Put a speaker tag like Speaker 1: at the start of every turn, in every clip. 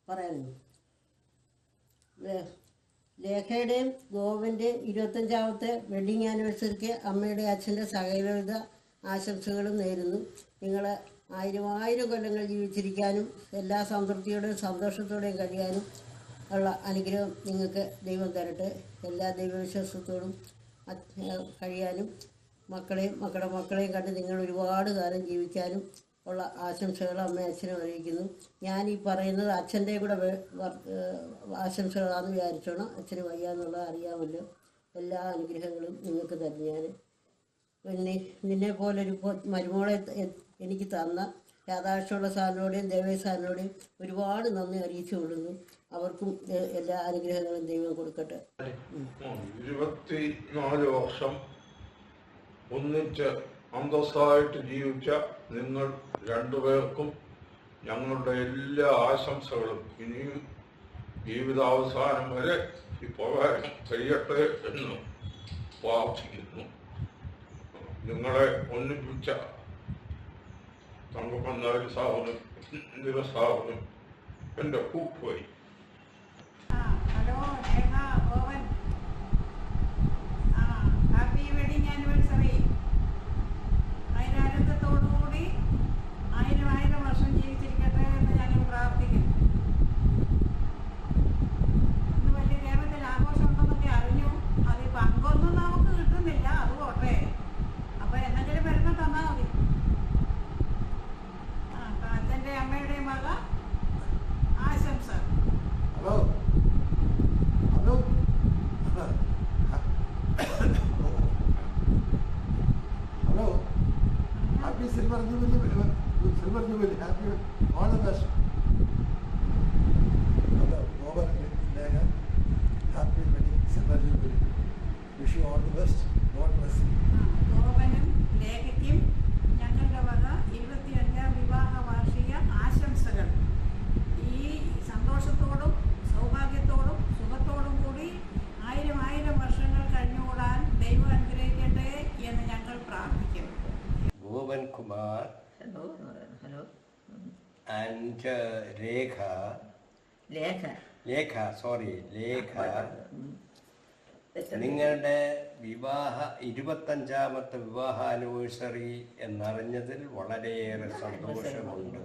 Speaker 1: പറയാനോ ലേഖയുടെയും ഗോവൻ്റെയും 25ാമത്തെ വെഡ്ഡിങ് ആനിവേഴ്സറിക്ക് അമ്മയുടെ അച്ഛൻ്റെ സകലവിധ ആശംസകളും നേരുന്നു. നിങ്ങൾ ആയിരം കൊല്ലങ്ങൾ ജീവിച്ചിരിക്കാനും എല്ലാ സംതൃപ്തിയോടെയും സന്തോഷത്തോടെയും കഴിയാനും ഉള്ള അനുഗ്രഹം നിങ്ങൾക്ക് ദൈവം തരട്ടെ. എല്ലാ ദൈവവിശ്വാസത്തോടും കഴിയാനും മക്കളുടെ മക്കളെയും കണ്ട് നിങ്ങൾ ഒരുപാട് കാലം ജീവിക്കാനും ഉള്ള ആശംസകൾ അമ്മയും അച്ഛനും അറിയിക്കുന്നു. ഞാൻ ഈ പറയുന്നത് അച്ഛൻ്റെ കൂടെ ആശംസകളാണെന്ന് വിചാരിച്ചോണം. അച്ഛന് വയ്യാന്നുള്ളത് അറിയാമല്ലോ. എല്ലാ അനുഗ്രഹങ്ങളും നിങ്ങൾക്ക് തരുന്നു. ഞാൻ നിന്നെ പോലൊരു മരുമോളെ എനിക്ക് തന്ന രാധാകൃഷ്ണനുള്ള സാറിനോടെയും ദേവേ സാറിനോടെയും ഒരുപാട് നന്ദി അറിയിച്ചു കൊള്ളുന്നു. അവർക്കും എല്ലാ അനുഗ്രഹങ്ങളും ദൈവം കൊടുക്കട്ടെ.
Speaker 2: 24 വർഷം ഒന്നിച്ച് അന്തസ്സായിട്ട് ജീവിച്ച നിങ്ങൾ രണ്ടുപേർക്കും ഞങ്ങളുടെ എല്ലാ ആശംസകളും ഇനിയും ജീവിതാവസാനം വരെ പോകാൻ കഴിയട്ടെ എന്ന് പ്രാർത്ഥിക്കുന്നു. നിങ്ങളെ ഒന്നിപ്പിച്ച തങ്കപ്പന്നാരി സാറിനും ഇന്ദിര സാറിനും എൻ്റെ കൂട്ടുപോയി.
Speaker 3: ഹലോ രേഖ, ഓവൻ, ഹാപ്പി വെഡിങ് ആനിവേഴ്സറി. അതിനാനന്ദത്തോടുകൂടി 1000 വർഷം ജീവിച്ചിരിക്കട്ടെ എന്ന് ഞങ്ങൾ പ്രാർത്ഥിക്കുന്നു. ഇന്ന് വലിയ കേരളത്തിൽ ആഘോഷം ഉണ്ടെന്നൊക്കെ അറിഞ്ഞു. അത് പങ്കൊന്നും നമുക്ക് കിട്ടുന്നില്ല, അത് പോട്ടെ. അപ്പൊ എന്തെങ്കിലും വരുമ്പോൾ തന്നാൽ മതി. അച്ഛൻ്റെ അമ്മയുടെയും വക ആശംസ.
Speaker 4: Hello hello hello happy silver jubilee, happy all the best. Hello Govan Lekha, happy wedding silver jubilee. Wish you all the best. God bless you.
Speaker 3: ഗോവനും ലേഖയ്ക്കും ഞങ്ങളുടെ വക 25ാം വിവാഹ വാർഷിക ആശംസകൾ. ഈ സന്തോഷത്തോടും സൗഭാഗ്യത്തോടും സുഖത്തോടും കൂടി 1000 വർഷങ്ങൾ കഴിഞ്ഞുകൂടാൻ ദൈവം അനുഗ്രഹിക്കട്ടെ എന്ന് ഞങ്ങൾ പ്രാർത്ഥിക്കുന്നു.
Speaker 5: Govan Kumar
Speaker 1: hello
Speaker 5: and Lekha, നിങ്ങളുടെ വിവാഹ 25ാമത്തെ വിവാഹ ആനിവേഴ്സറി എന്നറിഞ്ഞതിൽ വളരെയേറെ സന്തോഷമുണ്ട്.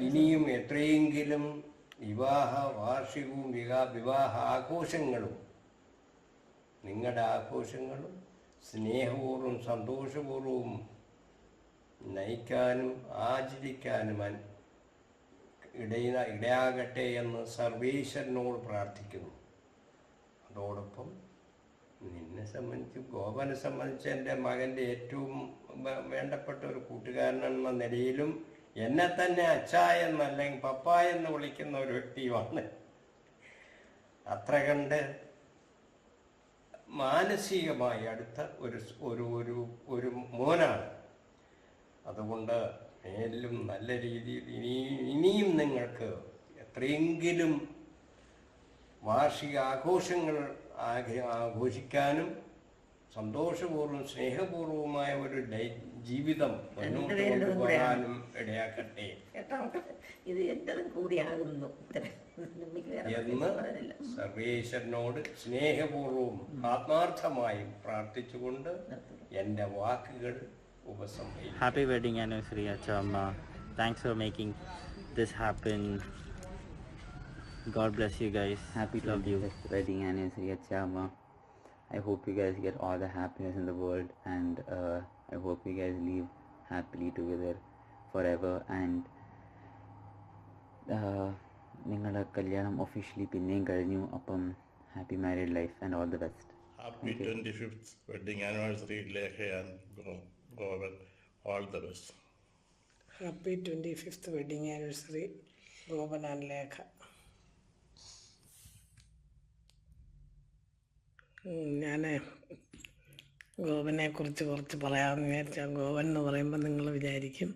Speaker 5: ഇനിയും എത്രയെങ്കിലും വിവാഹ വാർഷികവും വിവാഹ ആഘോഷങ്ങളും നിങ്ങളുടെ ആഘോഷങ്ങളും സ്നേഹപൂർവ്വം സന്തോഷപൂർവ്വവും നയിക്കാനും ആചരിക്കാനും ഇടയാകട്ടെ എന്ന് സർവേശ്വരനോട് പ്രാർത്ഥിക്കുന്നു. അതോടൊപ്പം ഗോവനെ സംബന്ധിച്ച് എൻ്റെ മകൻ്റെ ഏറ്റവും വേണ്ടപ്പെട്ട ഒരു കൂട്ടുകാരനെന്ന നിലയിലും എന്നെ തന്നെ അച്ഛ എന്നല്ലെങ്കിൽ പപ്പ എന്ന് വിളിക്കുന്ന ഒരു വ്യക്തിയുമാണ്. അത്ര കണ്ട് മാനസികമായി അടുത്ത ഒരു മോനാണ്. അതുകൊണ്ട് മേലും നല്ല രീതിയിൽ ഇനിയും നിങ്ങൾക്ക് എത്രയെങ്കിലും വാർഷിക ആഘോഷങ്ങൾ ആഘോഷിക്കാനും സന്തോഷപൂർവ്വം സ്നേഹപൂർവമായ ഒരു ജീവിതം മുന്നോട്ട് കൊണ്ടുപോകാനും ഇടയാക്കട്ടെ
Speaker 1: ഇത് ഏറ്റവും കൂടിയാകുന്നു
Speaker 5: എന്ന് സർവേശ്വരനോട് സ്നേഹപൂർവ്വവും ആത്മാർത്ഥമായും പ്രാർത്ഥിച്ചുകൊണ്ട് എൻ്റെ വാക്കുകൾ ഉപസംഹരിക്കുന്നു.
Speaker 6: Happy wedding anniversary, Achama. Thanks for making this happen. God bless you guys.
Speaker 7: Happy
Speaker 6: Love you.
Speaker 7: wedding anniversary, Achama. I hope you guys get all the happiness in the world, and I hope you guys live happily together forever. And നിങ്ങളുടെ കല്യാണം officially പിന്നെയും കഴിഞ്ഞു. അപ്പം happy married life and all the best.
Speaker 2: Happy 25th wedding anniversary Lekha and Goan. All the best.
Speaker 8: Happy 25th wedding anniversary Govan and Lekha. ഞാൻ ഗോവനെ കുറിച്ച് കുറച്ച് പറയാമെന്ന് വിചാരിച്ചാൽ, ഗോവൻ എന്ന് പറയുമ്പോൾ നിങ്ങൾ വിചാരിക്കും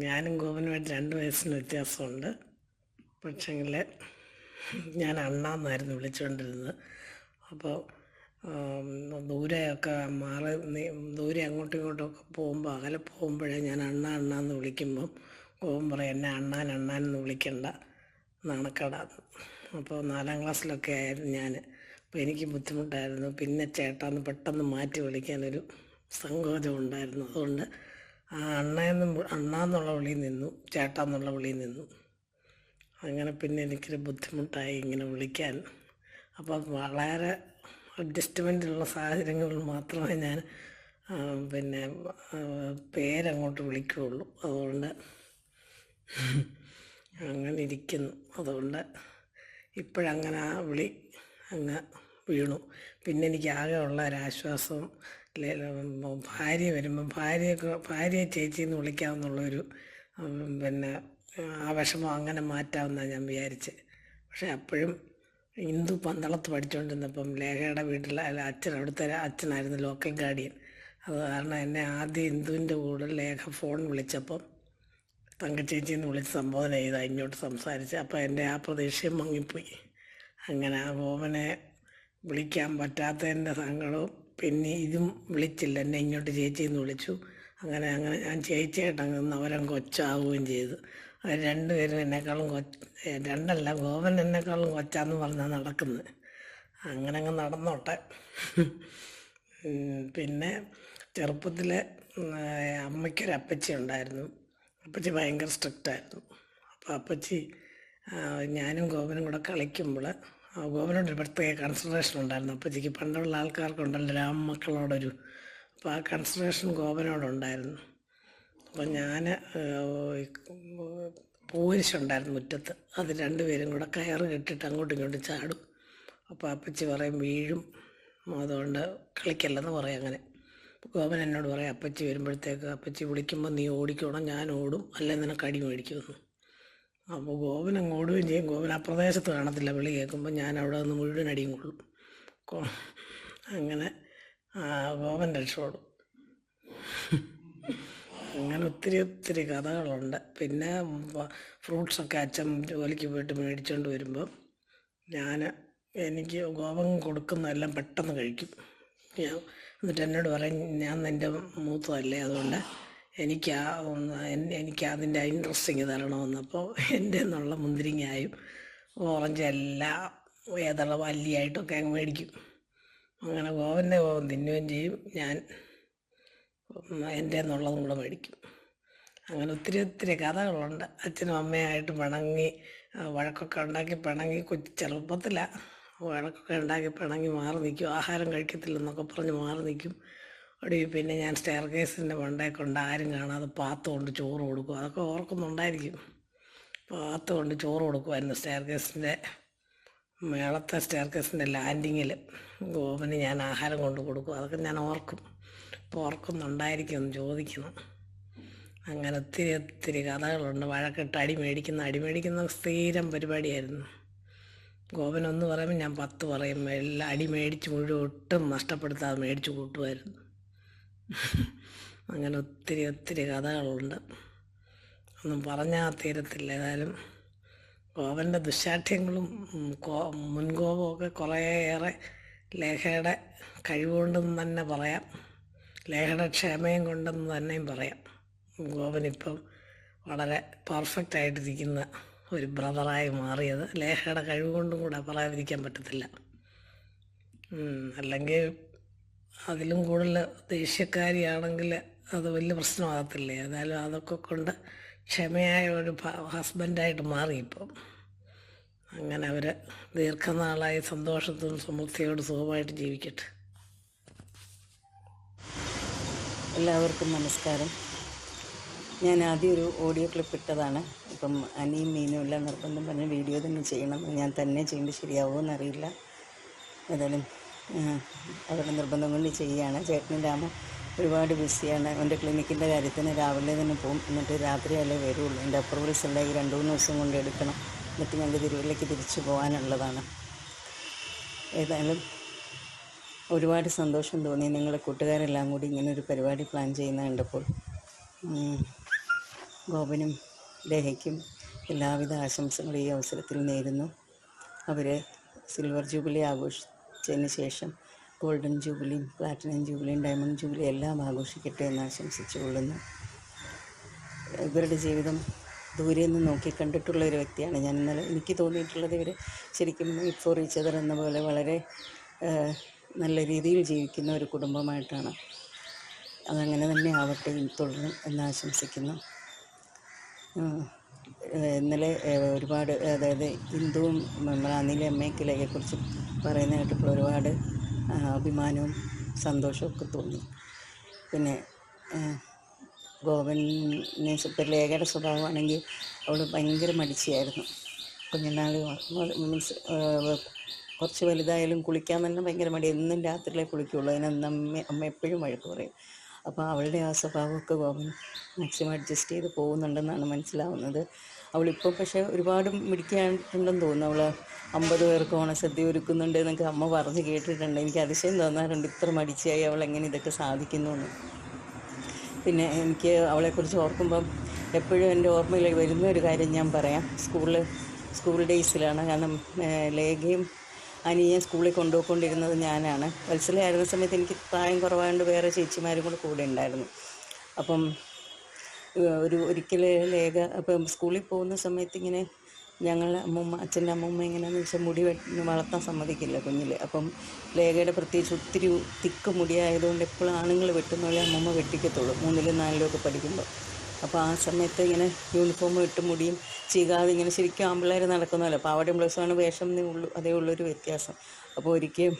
Speaker 8: ഞാനും ഗോവനുമായിട്ട് 2 വയസ്സിന് വ്യത്യാസമുണ്ട്. പക്ഷേങ്കിൽ ഞാൻ അണ്ണാന്നായിരുന്നു വിളിച്ചുകൊണ്ടിരുന്നത്. അപ്പോൾ ദൂരെയൊക്കെ ദൂരെ അങ്ങോട്ടും ഇങ്ങോട്ടുമൊക്കെ പോകുമ്പോൾ അകലെ പോകുമ്പോഴേ ഞാൻ അണ്ണാന്ന് വിളിക്കുമ്പം ഗോവൻ പറയും എന്നെ അണ്ണാനെന്ന് വിളിക്കണ്ട, നാണക്കേടാന്ന്. അപ്പോൾ 4ാം ക്ലാസ്സിലൊക്കെ ആയിരുന്നു ഞാൻ. അപ്പോൾ എനിക്ക് ബുദ്ധിമുട്ടായിരുന്നു. പിന്നെ ചേട്ടാന്ന് പെട്ടെന്ന് മാറ്റി വിളിക്കാനൊരു സങ്കോചം ഉണ്ടായിരുന്നു. അതുകൊണ്ട് ആ അണ്ണാന്നുള്ള വിളിയിൽ നിന്നു ചേട്ടാന്നുള്ള വിളിയിൽ നിന്നു. അങ്ങനെ പിന്നെ എനിക്കൊരു ബുദ്ധിമുട്ടായി ഇങ്ങനെ വിളിക്കാൻ. അപ്പം വളരെ അഡ്ജസ്റ്റ്മെൻറ്റുള്ള സാഹചര്യങ്ങളിൽ മാത്രമേ ഞാൻ പിന്നെ പേരങ്ങോട്ട് വിളിക്കുകയുള്ളൂ. അതുകൊണ്ട് അങ്ങനെ ഇരിക്കുന്നു. അതുകൊണ്ട് ഇപ്പോഴങ്ങനെ ആ വിളി അങ്ങ് വീണു. പിന്നെ എനിക്ക് ആകെ ഉള്ള ഒരാശ്വാസം ഭാര്യ വരുമ്പം ഭാര്യയെ ചേച്ചിന്ന് വിളിക്കാമെന്നുള്ളൊരു പിന്നെ ആ വിഷമം അങ്ങനെ മാറ്റാമെന്നാണ് ഞാൻ വിചാരിച്ചത്. പക്ഷെ അപ്പോഴും ഇന്ദു പന്തളത്ത് പഠിച്ചുകൊണ്ടിരുന്നപ്പം ലേഖയുടെ വീട്ടിൽ അവിടുത്തെ അച്ഛനായിരുന്നു ലോക്കൽ ഗാർഡിയൻ. അത് കാരണം എന്നെ ആദ്യം ഇന്ദുവിൻ്റെ കൂടെ ലേഖ ഫോൺ വിളിച്ചപ്പം തങ്കച്ചേച്ചിന്ന് വിളിച്ച് സംബോധന ചെയ്താൽ ഇങ്ങോട്ട് സംസാരിച്ച്. അപ്പോൾ എൻ്റെ ആ പ്രതീക്ഷയും മങ്ങിപ്പോയി. അങ്ങനെ ആ ഗോപനെ വിളിക്കാൻ പറ്റാത്തതിൻ്റെ സങ്കടവും പിന്നെ ഇതും വിളിച്ചില്ല, എന്നെ ഇങ്ങോട്ട് ചേച്ചിന്ന് വിളിച്ചു. അങ്ങനെ ഞാൻ ചേച്ചിയായിട്ടങ്ങ് അവരം കൊച്ചാവുകയും ചെയ്തു. അവർ രണ്ടുപേരും എന്നെക്കാളും രണ്ടല്ല ഗോപൻ എന്നെക്കാളും കൊച്ചാന്ന് പറഞ്ഞാൽ നടക്കുന്നത്. അങ്ങനെ അങ്ങ് നടന്നോട്ടെ. പിന്നെ ചെറുപ്പത്തിൽ അമ്മയ്ക്കൊരു അപ്പച്ചി ഉണ്ടായിരുന്നു. അപ്പച്ചി ഭയങ്കര സ്ട്രിക്റ്റായിരുന്നു. അപ്പോൾ അപ്പച്ചി ഞാനും ഗോപനും കൂടെ കളിക്കുമ്പോൾ ഗോപനോടൊരു പ്രത്യേക കൺസിഡറേഷൻ ഉണ്ടായിരുന്നു അപ്പച്ചിക്ക്. പണ്ടുള്ള ആൾക്കാർക്കുണ്ടല്ലോ രാമക്കളോടൊരു, അപ്പോൾ ആ കൺസിഡറേഷൻ ഗോപനോടുണ്ടായിരുന്നു. അപ്പോൾ ഞാൻ പൂരിശുണ്ടായിരുന്നു മുറ്റത്ത്, അത് രണ്ടുപേരും കൂടെ കയറ് കെട്ടിട്ട് അങ്ങോട്ടും ഇങ്ങോട്ടും ചാടും. അപ്പോൾ അപ്പച്ചി പറയും വീഴും, അതുകൊണ്ട് കളിക്കല്ലെന്ന് പറയും. അങ്ങനെ ഗോപൻ എന്നോട് പറയും അപ്പച്ചി വരുമ്പോഴത്തേക്ക് അപ്പച്ചി വിളിക്കുമ്പോൾ നീ ഓടിക്കണം, ഞാൻ ഓടും, അല്ലെങ്കിൽ നിനക്ക് അടി മേടിക്കുമെന്ന്. അപ്പോൾ ഗോപൻ അങ്ങ് ഓടുകയും ചെയ്യും. ഗോപൻ ആ പ്രദേശത്ത് കാണത്തില്ല, വിളി കേൾക്കുമ്പോൾ ഞാൻ അവിടെ നിന്ന് മുഴുവൻ അടിയും കൊള്ളും. അങ്ങനെ ഗോപൻ രക്ഷപ്പെടും. അങ്ങനെ ഒത്തിരി കഥകളുണ്ട്. പിന്നെ ഫ്രൂട്ട്സൊക്കെ അച്ഛൻ ജോലിക്ക് പോയിട്ട് മേടിച്ചുകൊണ്ട് വരുമ്പോൾ എനിക്ക് ഗോപൻ കൊടുക്കുന്നതെല്ലാം പെട്ടെന്ന് കഴിക്കും. എന്നിട്ട് എന്നോട് പറയും ഞാൻ നിൻ്റെ മൂത്തതല്ലേ, അതുകൊണ്ട് എനിക്ക് അതിൻ്റെ ഇൻട്രസ്റ്റിങ് തരണമെന്ന്. അപ്പോൾ എൻ്റെ എന്നുള്ള മുന്തിരിങ്ങായും ഓറഞ്ച് എല്ലാം ഏതള വല്ലിയായിട്ടൊക്കെ അങ്ങ് മേടിക്കും. അങ്ങനെ ഗോപൻ്റെ തിന്നുകയും ചെയ്യും, ഞാൻ എൻ്റെ എന്നുള്ളതും കൂടെ മേടിക്കും. അങ്ങനെ ഒത്തിരി കഥകളുണ്ട്. അച്ഛനും അമ്മയായിട്ട് പിണങ്ങി വഴക്കൊക്കെ ഉണ്ടാക്കി പിണങ്ങി ചെറുപ്പത്തിലാണ് വഴക്കൊക്കെ ഉണ്ടാക്കി പിണങ്ങി മാറി നിൽക്കും. ആഹാരം കഴിക്കത്തില്ലെന്നൊക്കെ പറഞ്ഞ് മാറി നിൽക്കും. പിന്നെ ഞാൻ സ്റ്റെയർ കേസിൻ്റെ മണ്ടയിൽ കൊണ്ട് ആരും കാണാതെ പാത്ത് കൊണ്ട് ചോറ് കൊടുക്കും. അതൊക്കെ ഓർക്കുന്നുണ്ടായിരിക്കും. പാത്ത് കൊണ്ട് ചോറ് കൊടുക്കുമായിരുന്നു സ്റ്റെയർ കേസിൻ്റെ മേളത്തെ സ്റ്റെയർ കേസിൻ്റെ ലാൻഡിങ്ങിൽ ഗോപന് ഞാൻ ആഹാരം കൊണ്ട് കൊടുക്കും. അതൊക്കെ ഞാൻ ഓർക്കും. ഇപ്പോൾ ഓർക്കുന്നുണ്ടായിരിക്കും, ഒന്ന് ചോദിക്കണം. അങ്ങനെ ഒത്തിരി കഥകളുണ്ട്. വഴക്കിട്ട് അടി മേടിക്കുന്ന സ്ഥിരം പരിപാടിയായിരുന്നു. ഗോപനൊന്ന് പറയുമ്പോൾ ഞാൻ 10 പറയും. എല്ലാം അടി മേടിച്ച് മുഴുവൻ ഒട്ടും നഷ്ടപ്പെടുത്താതെ മേടിച്ച് കൂട്ടുമായിരുന്നു. അങ്ങനെ ഒത്തിരി കഥകളുണ്ട്, ഒന്നും പറഞ്ഞാൽ തീരത്തില്ല. ഏതായാലും ഗോപൻ്റെ ദുശാഠ്യങ്ങളും മുൻകോപമൊക്കെ കുറേയേറെ ലേഖയുടെ കഴിവുകൊണ്ടെന്ന് തന്നെ പറയാം, ലേഖയുടെ ക്ഷമയും കൊണ്ടെന്ന് തന്നെയും പറയാം. ഗോപനിപ്പം വളരെ പെർഫെക്റ്റായിട്ടിരിക്കുന്ന ഒരു ബ്രദറായി മാറിയത് ലേഖയുടെ കഴിവ് കൊണ്ടും കൂടെ പറയാതിരിക്കാൻ പറ്റത്തില്ല. അല്ലെങ്കിൽ അതിലും കൂടുതൽ ദേഷ്യക്കാരിയാണെങ്കിൽ അത് വലിയ പ്രശ്നമാകത്തില്ലേ. ഏതായാലും അതൊക്കെ കൊണ്ട് ക്ഷമയായ ഒരു ഹസ്ബൻഡായിട്ട് മാറി ഇപ്പം. അങ്ങനെ അവർ ദീർഘനാളായി സന്തോഷത്തോടും സമൃദ്ധിയോടും സുഖമായിട്ട് ജീവിക്കട്ടെ.
Speaker 9: എല്ലാവർക്കും നമസ്കാരം. ഞാൻ ആദ്യം ഒരു ഓഡിയോ ക്ലിപ്പ് ഇട്ടതാണ്. ഇപ്പം അനിയും മീനും എല്ലാം നിർബന്ധം പറഞ്ഞ് വീഡിയോ തന്നെ ചെയ്യണം. ഞാൻ തന്നെ ചെയ്യുമ്പോൾ ശരിയാവുമോ എന്നറിയില്ല. ഏതായാലും അവരുടെ നിർബന്ധം കൊണ്ട് ചെയ്യുകയാണ്. ചേട്ടനും രാമൻ ഒരുപാട് ബിസിയാണ്. എൻ്റെ ക്ലിനിക്കിൻ്റെ കാര്യത്തിന് രാവിലെ തന്നെ പോകും, എന്നിട്ട് രാത്രിയല്ലേ വരുള്ളൂ. എൻ്റെ അപ്രൂവൽസ് എല്ലാം ഈ 2-3 ദിവസം കൊണ്ട് എടുക്കണം. എന്നിട്ട് ഞങ്ങൾക്ക് തിരുവല്ലയ്ക്ക് തിരിച്ചു പോകാനുള്ളതാണ്. ഏതായാലും ഒരുപാട് സന്തോഷം തോന്നി നിങ്ങളെ കൂട്ടുകാരെല്ലാം കൂടി ഇങ്ങനൊരു പരിപാടി പ്ലാൻ ചെയ്യുന്ന കണ്ടപ്പോൾ. ഗോപനും ലേഖയ്ക്കും എല്ലാവിധ ആശംസകളും ഈ അവസരത്തിൽ നേരുന്നു. അവർ സിൽവർ ജൂബിലി ആഘോഷിച്ചതിന് ശേഷം ഗോൾഡൻ ജൂബിലിയും പ്ലാറ്റിനം ജൂബിലിയും ഡയമണ്ട് ജൂബിലിയും എല്ലാം ആഘോഷിക്കട്ടെ എന്ന് ആശംസിച്ചു കൊള്ളുന്നു. ഇവരുടെ ജീവിതം ദൂരെ നിന്ന് നോക്കി കണ്ടിട്ടുള്ള ഒരു വ്യക്തിയാണ് ഞാൻ. ഇന്നലെ എനിക്ക് തോന്നിയിട്ടുള്ളത് ഇവർ ശരിക്കും മെയ്ഡ് ഫോർ ഈച്ച് അതർ എന്ന പോലെ വളരെ നല്ല രീതിയിൽ ജീവിക്കുന്ന ഒരു കുടുംബമായിട്ടാണ്. അതങ്ങനെ തന്നെ ആവട്ടെ, തുടരും എന്ന് ആശംസിക്കുന്നു. ഇന്നലെ ഒരുപാട്, അതായത് ഇന്ദുവും റാന്നിയിലെ അമ്മയ്ക്കിലയെക്കുറിച്ച് പറയുന്ന കേട്ടപ്പോൾ ഒരുപാട് അഭിമാനവും സന്തോഷവും ഒക്കെ തോന്നി. പിന്നെ ഗോവനെ ഇപ്പം ലേഖയുടെ സ്വഭാവമാണെങ്കിൽ അവൾ ഭയങ്കര മടിച്ചിയായിരുന്നു. കുഞ്ഞുനാൾ മീൻസ് കുറച്ച് വലുതായാലും കുളിക്കാൻ തന്നെ ഭയങ്കര മടി, എന്നും രാത്രിയിലേ കുളിക്കുള്ളൂ. അതിനന്ന് അമ്മ എപ്പോഴും വഴക്ക് പറയും. അപ്പോൾ അവളുടെ ആ സ്വഭാവമൊക്കെ ഗോവൻ മാക്സിമം അഡ്ജസ്റ്റ് ചെയ്ത് പോകുന്നുണ്ടെന്നാണ് മനസ്സിലാവുന്നത്. അവളിപ്പോൾ പക്ഷേ ഒരുപാട് മിടിക്കായിട്ടുണ്ടെന്ന് തോന്നുന്നു. അവൾ 50 പേർക്ക് ഓണസദ്യ ഒരുക്കുന്നുണ്ട് എന്നൊക്കെ അമ്മ പറഞ്ഞ് കേട്ടിട്ടുണ്ട്. എനിക്ക് അതിശയം തോന്നാറുണ്ട്, ഇത്ര മടിച്ചായി അവൾ എങ്ങനെ ഇതൊക്കെ സാധിക്കുന്നു എന്ന്. പിന്നെ എനിക്ക് അവളെക്കുറിച്ച് ഓർക്കുമ്പം എപ്പോഴും എൻ്റെ ഓർമ്മയിൽ വരുന്ന ഒരു കാര്യം ഞാൻ പറയാം. സ്കൂൾ ഡേയ്സിലാണ്. കാരണം ലേഖയും അനിയെ സ്കൂളിൽ കൊണ്ടുപോയിക്കൊണ്ടിരുന്നത് ഞാനാണ്. വത്സലയായിരുന്ന സമയത്ത് എനിക്ക് പ്രായം കുറവായതുകൊണ്ട് വേറെ ചേച്ചിമാരും കൂടെ ഉണ്ടായിരുന്നു. അപ്പം ഒരിക്കൽ ലേഖ അപ്പം സ്കൂളിൽ പോകുന്ന സമയത്ത് ഇങ്ങനെ ഞങ്ങൾ അച്ഛൻ്റെ അമ്മൂമ്മ എങ്ങനെയാണെന്ന് വെച്ചാൽ മുടി വളർത്താൻ സമ്മതിക്കില്ല കുഞ്ഞിൽ. അപ്പം ലേഖയുടെ പ്രത്യേകിച്ച് ഒത്തിരി തിക്ക് മുടിയായതുകൊണ്ട് എപ്പോഴും ആണുങ്ങൾ വെട്ടുന്ന പോലെ അമ്മൂമ്മ വെട്ടിക്കത്തുള്ളൂ 3ലും 4ലും ഒക്കെ പഠിക്കുമ്പോൾ. അപ്പോൾ ആ സമയത്ത് ഇങ്ങനെ യൂണിഫോം ഇട്ട് മുടിയും ചീകാതെ ഇങ്ങനെ ശരിക്കും ആമ്പിള്ളേർ നടക്കുന്നതല്ലോ. പാവാടയും ബ്ലൗസുമാണ് വേഷം അതേ ഉള്ളൊരു വ്യത്യാസം. അപ്പോൾ ഒരിക്കൽ